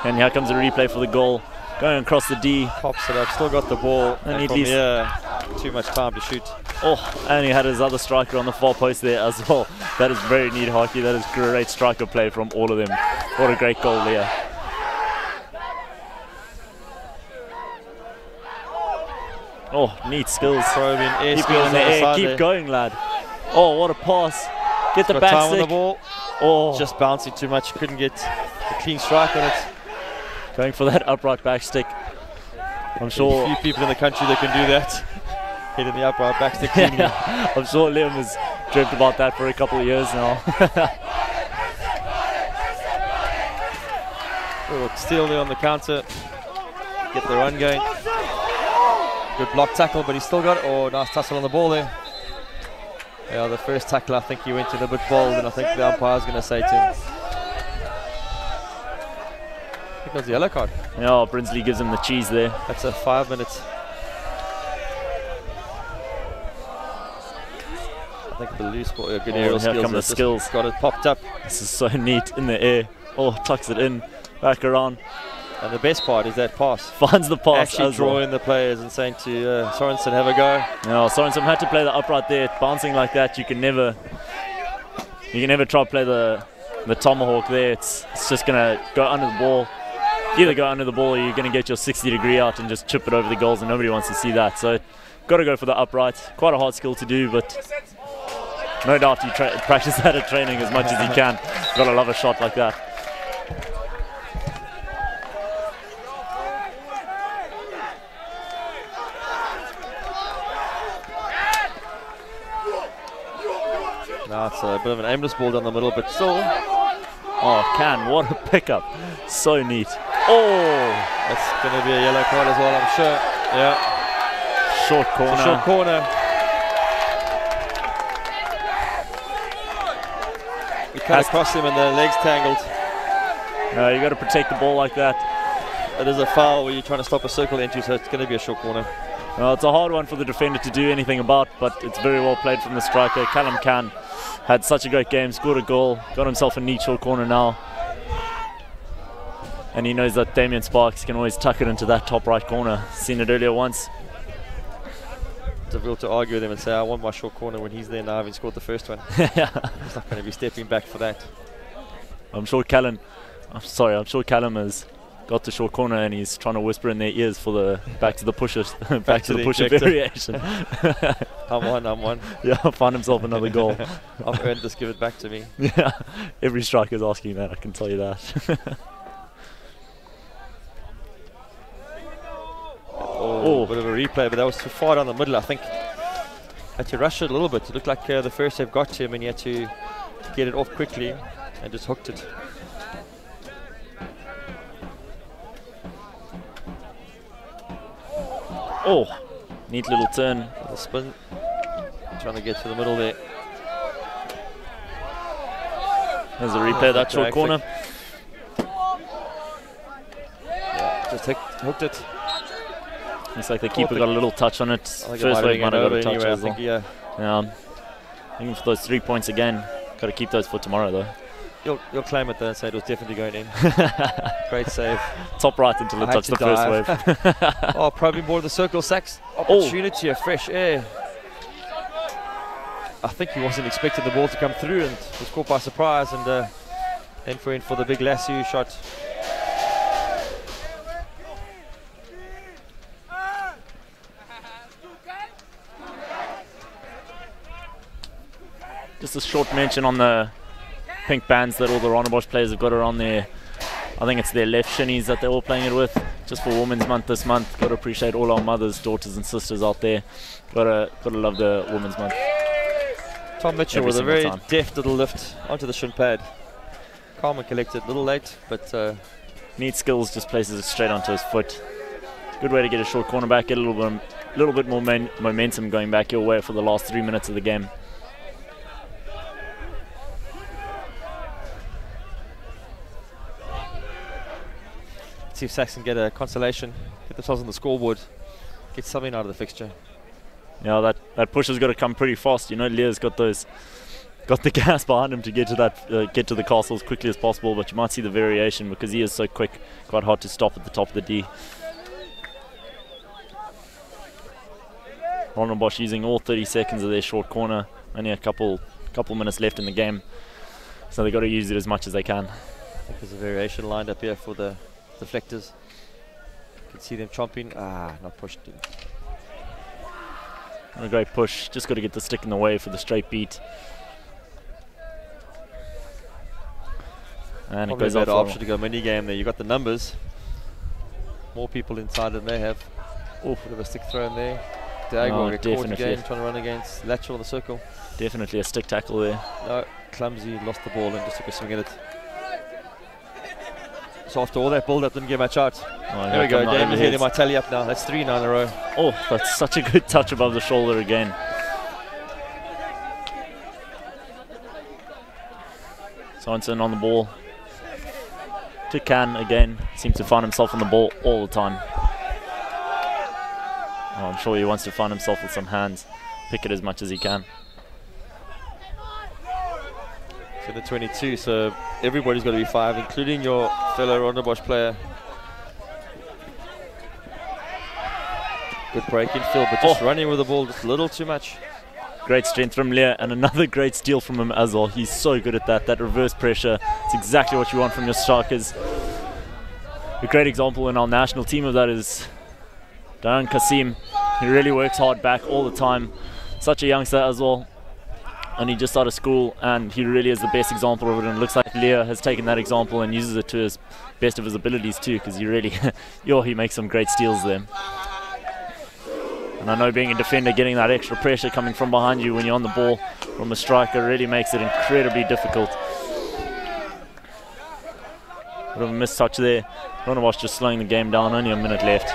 A: And here comes a replay for the goal. Going across the D.
B: Pops it up, still got the ball, and from here, too much time to shoot.
A: Oh, and he had his other striker on the far post there as well. That is very neat hockey. That is great striker play from all of them. What a great goal there. Oh, neat skills.
B: Probing air
A: Keep it in the air. Keep going, lad. Oh, what a pass. Get the back stick.
B: On the ball.
A: Oh,
B: just bouncing too much. Couldn't get a clean strike on it.
A: Going for that upright back stick. I'm sure
B: a few people in the country that can do that. Hitting the upright back stick.
A: Yeah, I'm sure Liam has dreamt about that for a couple of years now.
B: Steal there on the counter. Get the run going. Good block tackle, but he still got it. Oh, nice tussle on the ball there. Yeah, the first tackle, I think he went in a bit bold, and I think the umpire's going to say to him. I think that's the yellow card.
A: Yeah, Brinsley gives him the cheese there.
B: That's a 5 minutes. I think the loose ball, good aerial skills.
A: Here come the skills.
B: Got it popped up.
A: This is so neat in the air. Oh, tucks it in, back around.
B: And the best part is that pass.
A: Finds the pass.
B: Actually drawing the players and saying to Sorensen, have a go.
A: No, Sorensen had to play the upright there. Bouncing like that, you can never try to play the tomahawk there. It's just gonna go under the ball. Either go under the ball or you're gonna get your 60-degree out and just chip it over the goals, and nobody wants to see that. So, got to go for the upright. Quite a hard skill to do, but no doubt you practice that at training as much as you can. Gotta love a shot like that.
B: Now it's a bit of an aimless ball down the middle, but still.
A: Oh, what a pickup. So neat. Oh!
B: That's going to be a yellow card as well, I'm sure. Yeah.
A: Short corner.
B: It's a short corner. He cut across him and the legs tangled.
A: You got to protect the ball like that.
B: It is a foul where you're trying to stop a circle entry, so it's going to be a short corner.
A: Well, it's a hard one for the defender to do anything about, but it's very well played from the striker. Callum Khan had such a great game, scored a goal, got himself a neat short corner now. And he knows that Damien Sparks can always tuck it into that top right corner. Seen it earlier once.
B: Difficult to argue with him and say, I want my short corner when he's there now, having scored the first one. He's not going to be stepping back for that.
A: I'm sure Callum has got the short corner and he's trying to whisper in their ears for the back to the pushers, back to the pusher variation.
B: I'm one.
A: Yeah, find himself another goal.
B: I've earned this, give it back to me.
A: Yeah, every striker is asking that, I can tell you that.
B: Oh, bit of a replay, but that was too far down the middle. I think had to rush it a little bit. It looked like the first save got to him, and he had to get it off quickly and just hooked it.
A: Oh, neat little turn.
B: Little spin. Trying to get to the middle there.
A: There's a replay, that short corner.
B: Yeah, just hooked it.
A: Looks like the keeper got a little touch on it. First wave might have got a touch as well.
B: Yeah.
A: Looking for those 3 points again. Got to keep those for tomorrow though.
B: You'll claim it though and say it was definitely going in. Great save.
A: Top right until it touched the first wave.
B: Oh, probing more of the circle. SACS opportunity of fresh air. I think he wasn't expecting the ball to come through and was caught by surprise, and then for the big lasso shot.
A: Just a short mention on the pink bands that all the Rondebosch players have got around their, I think it's their left shinies that they're all playing it with. Just for Women's Month this month. Got to appreciate all our mothers, daughters and sisters out there. Got to love the Women's Month.
B: Tom Mitchell with a very deft little lift onto the shin pad. Calm and collected, a little late, but
A: neat skills, just places it straight onto his foot. Good way to get a short corner back, get a little bit more momentum going back your way for the last 3 minutes of the game.
B: See if SACS can get a consolation, get themselves on the scoreboard, get something out of the fixture.
A: Yeah, that push has got to come pretty fast. You know, Leah's got the gas behind him to get to that, get to the castle as quickly as possible. But you might see the variation because he is so quick, quite hard to stop at the top of the D. Rondebosch using all 30 seconds of their short corner. Only a couple minutes left in the game, so they've got to use it as much as they can.
B: I think there's a variation lined up here for the deflectors. You can see them chomping. Not pushed in.
A: A great push, just got to get the stick in the way for the straight beat. And
B: probably
A: it goes
B: a
A: off.
B: better option to go mini game there. You got the numbers, more people inside than they have. Oh, bit of a stick throw in there. Diagonal get caught again, trying to run against lateral in the circle.
A: Definitely a stick tackle there.
B: No, clumsy, lost the ball and just took a swing at it. So after all that build-up, didn't get much out. There we go, Damon's head, he might tally up now. That's 3 now in a row.
A: Oh, that's such a good touch above the shoulder again. Sorensen on the ball. To Can again. Seems to find himself on the ball all the time. Oh, I'm sure he wants to find himself with some hands. Pick it as much as he can.
B: So the 22, so everybody's got to be 5, including your fellow Rondebosch player. Good break in field, but just running with the ball just a little too much.
A: Great strength from Leah, and another great steal from him as well. He's so good at that reverse pressure. It's exactly what you want from your strikers. A great example in our national team of that is Darren Kasim. He really works hard back all the time. Such a youngster as well. And he just started school, and he really is the best example of it, and it looks like Leah has taken that example and uses it to his best of his abilities too, because he really he makes some great steals there. And I know being a defender, getting that extra pressure coming from behind you when you're on the ball from a striker really makes it incredibly difficult. Bit of a missed touch there. Rondebosch just slowing the game down, only a minute left.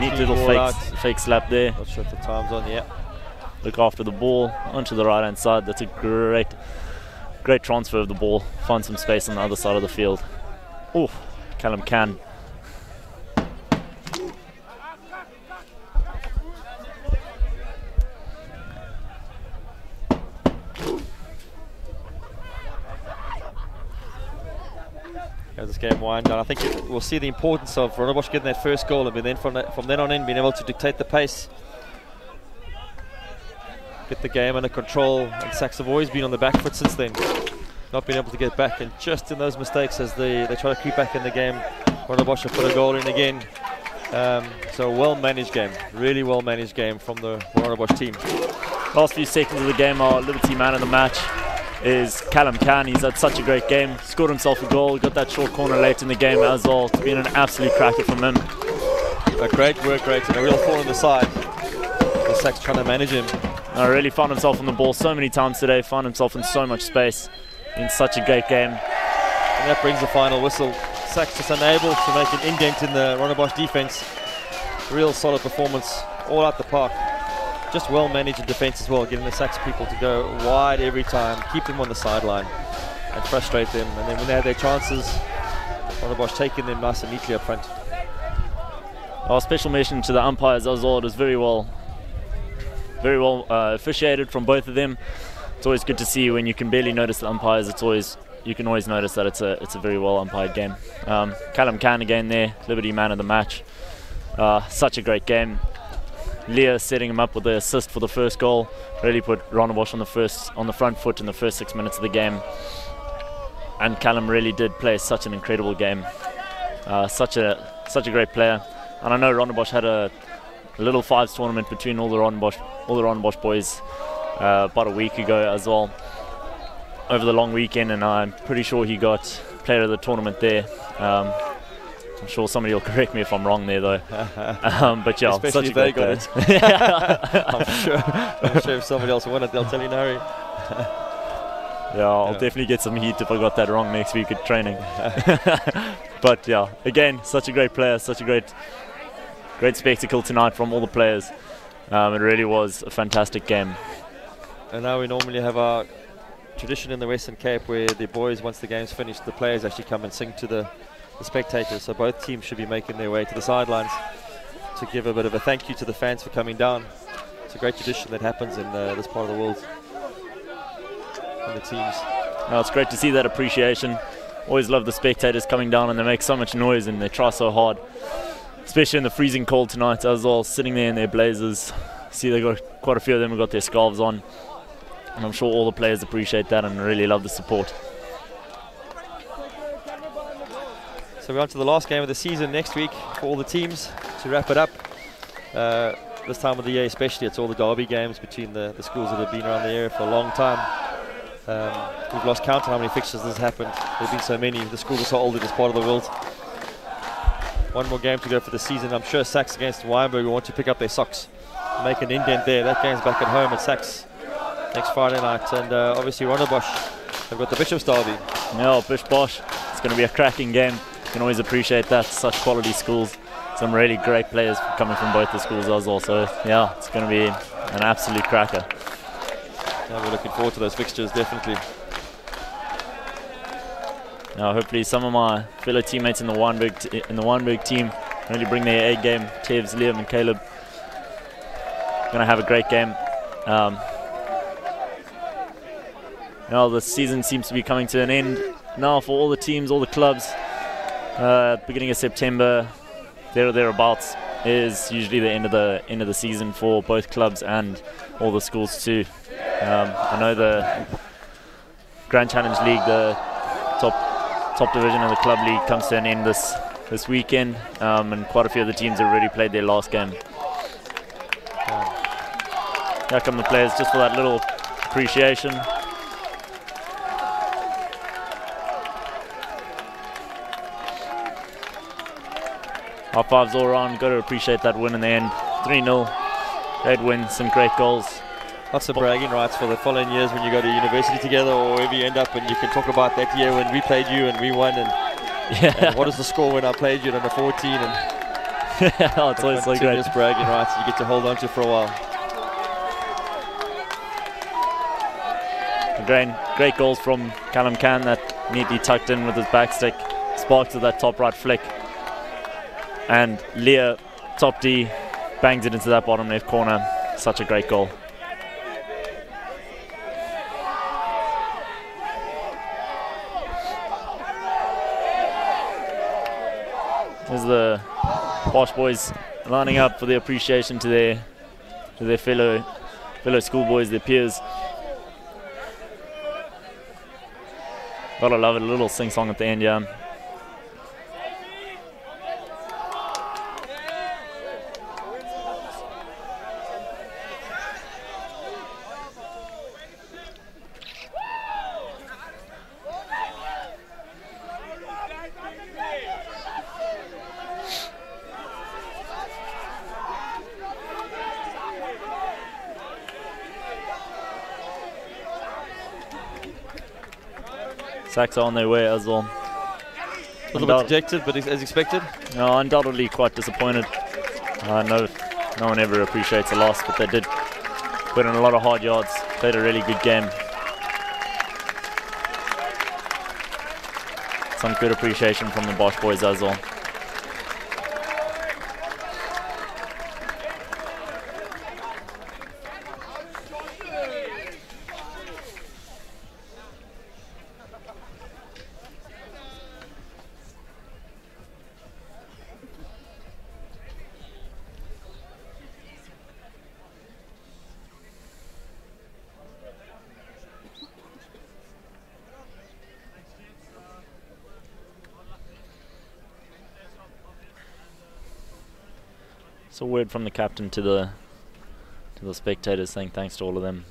A: Neat little fake slap there.
B: Not sure if the time's on yet.
A: Look after the ball onto the right hand side. That's a great transfer of the ball. Find some space on the other side of the field. Oh, Callum Can.
B: As this game winds down, I think we'll see the importance of Rondebosch getting that first goal, and then from then on in being able to dictate the pace, get the game under control. And SACS have always been on the back foot since then, not being able to get back, and just in those mistakes as they try to creep back in the game, Rondebosch have put a goal in again. So well managed game, really well managed game from the Rondebosch team.
A: Last few seconds of the game, our Liberty man of the match. is Callum Can. He's had such a great game. Scored himself a goal, got that short corner late in the game as well. It's been an absolute cracker from him.
B: A great work rate and a real thorn on the side. The SACS trying to manage him.
A: I really found himself on the ball so many times today, found himself in so much space. In such a great game.
B: And that brings the final whistle. SACS just unable to make an indent in the Rondebosch defense. Real solid performance, all out the park. Just well managed in defense as well, getting the SACS people to go wide every time, keep them on the sideline and frustrate them. And then when they had their chances, Rondebosch taking them nice and neatly up front.
A: Our special mention to the umpires as well. It was very well officiated from both of them. It's always good to see when you can barely notice the umpires. You can always notice that it's a very well umpired game. Callum Can again there, Liberty man of the match. Such a great game. Leah setting him up with the assist for the first goal. Really put Rondebosch on the front foot in the first 6 minutes of the game. And Callum really did play such an incredible game. Such a great player. And I know Rondebosch had a little fives tournament between all the Rondebosch boys about a week ago as well, over the long weekend, and I'm pretty sure he got player of the tournament there. I'm sure somebody will correct me if I'm wrong there though. But yeah,
B: especially
A: such a
B: if they
A: great
B: got
A: player.
B: it. I'm sure if somebody else won it, they'll tell you no.
A: Yeah, I'll definitely get some heat if I got that wrong next week at training. But yeah, again, such a great player, such a great spectacle tonight from all the players. It really was a fantastic game.
B: And now we normally have our tradition in the Western Cape where the boys, once the game's finished, the players actually come and sing to the spectators. So both teams should be making their way to the sidelines to give a bit of a thank you to the fans for coming down. It's a great tradition that happens in this part of the world. And the teams.
A: Oh, it's great to see that appreciation. Always love the spectators coming down, and they make so much noise and they try so hard. Especially in the freezing cold tonight as well, sitting there in their blazers. See, they got quite a few of them have got their scarves on. And I'm sure all the players appreciate that and really love the support.
B: So we're on to the last game of the season next week for all the teams to wrap it up. This time of the year especially, it's all the derby games between the schools that have been around the area for a long time. We've lost count on how many fixtures this has happened. There have been so many. The schools are so old in this part of the world. One more game to go for the season. I'm sure SACS against Wynberg will want to pick up their socks, make an indent there. That game's back at home at SACS next Friday night. And obviously Rondebosch, they've got the Bishop's Derby.
A: Yeah, Bosch. It's going to be a cracking game. You can always appreciate that. Such quality schools. Some really great players coming from both the schools as well. So yeah, it's going to be an absolute cracker.
B: Yeah, we're looking forward to those fixtures, definitely.
A: Now, hopefully some of my fellow teammates in the Wynberg team really bring their A game. Tevs, Liam and Caleb going to have a great game. Now the season seems to be coming to an end now for all the teams, all the clubs. Beginning of September, there or thereabouts, is usually the end of the season for both clubs and all the schools too. I know the Grand Challenge League, the top division of the club league, comes to an end this weekend, and quite a few of the teams have already played their last game. Here come the players just for that little appreciation. High fives all around. Got to appreciate that win in the end. 3-0. Great win, some great goals.
B: Lots of bragging rights for the following years when you go to university together or wherever you end up, and you can talk about that year when we played you and we won, and what is the score when I played you at under 14, and
A: oh, it's always so great.
B: Bragging rights you get to hold on to for a while.
A: Great goals from Callum Can, that neatly tucked in with his backstick, sparked to that top right flick, and Leah, top D, bangs it into that bottom left corner. Such a great goal. There's the Bosch boys lining up for the appreciation to their fellow schoolboys, their peers. Gotta love it, a little sing-song at the end, yeah. SACS are on their way as well.
B: A little bit dejected, but as expected.
A: No, undoubtedly quite disappointed. No one ever appreciates a loss, but they did put in a lot of hard yards, played a really good game. Some good appreciation from the Bosch boys as well. So a word from the captain to the spectators, saying thanks to all of them.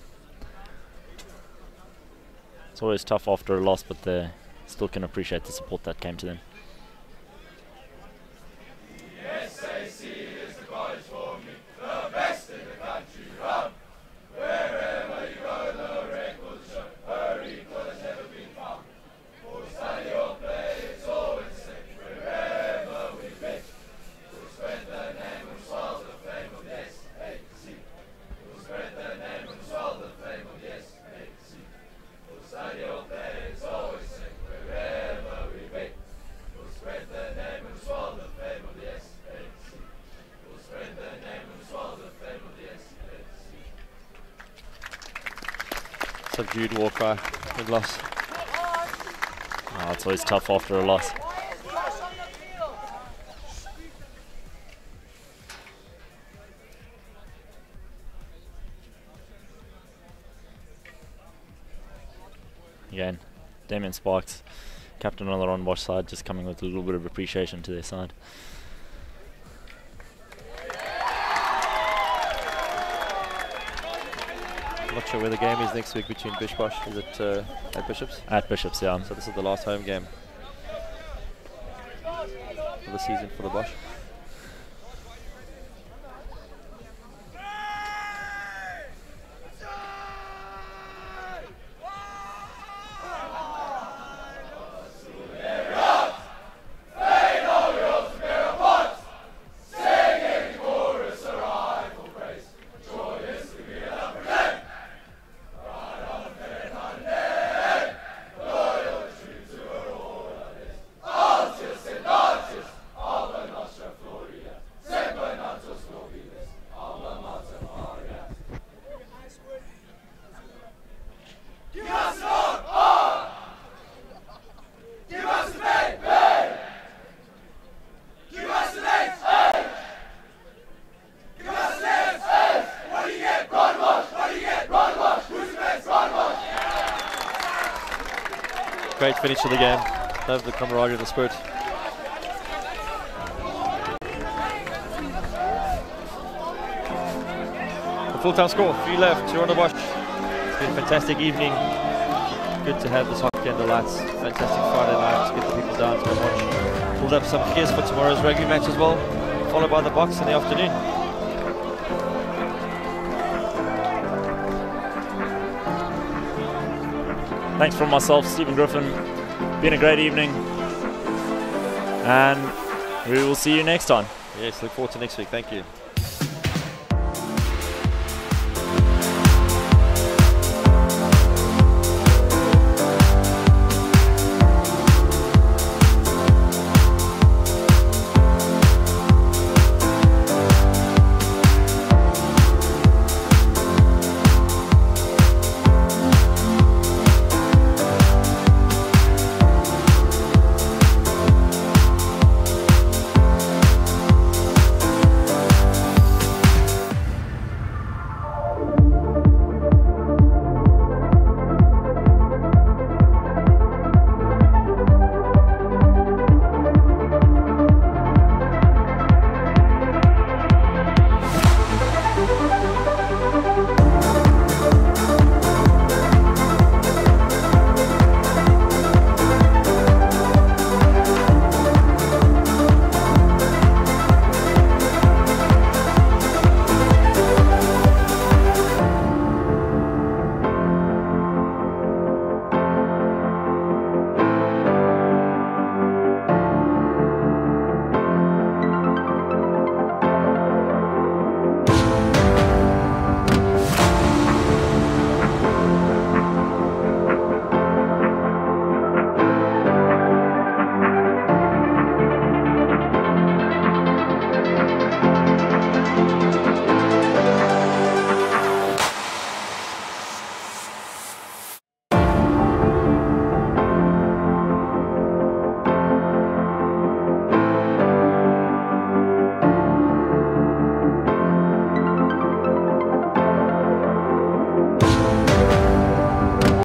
A: It's always tough after a loss, but they still can appreciate the support that came to them.
C: The SAC is the college for me, the best in the country round. Wherever you go, the records show her equal has never been found. For study or play, it's always safe. Wherever we've been, we'll spread the name and swell the fame of the SAC. We'll spread the name and swell the fame of the SAC. For study or play, it's always safe. Wherever we've been, we'll spread the name and swell the fame of the SAC. We'll spread the name and swell the fame of the SAC.
B: Subdued war cry. Good loss.
A: Oh, it's always tough after a loss. Again, Damien Sparks, captain on the Rondebosch side, just coming with a little bit of appreciation to their side.
B: I'm not sure where the game is next week between Bosch. Is it at Bishops?
A: At Bishops, yeah.
B: So this is the last home game for the season for the Bosch. Great finish to the game. Love the camaraderie of the spirit. The full-time score, 3 left to Rondebosch. It's been a fantastic evening. Good to have this hockey under lights. Fantastic Friday night to get the people down to go watch. Pulled up some gears for tomorrow's rugby match as well, followed by the box in the afternoon.
A: Thanks from myself, Stephen Griffin. Been a great evening. And we will see you next time.
B: Yes, look forward to next week. Thank you.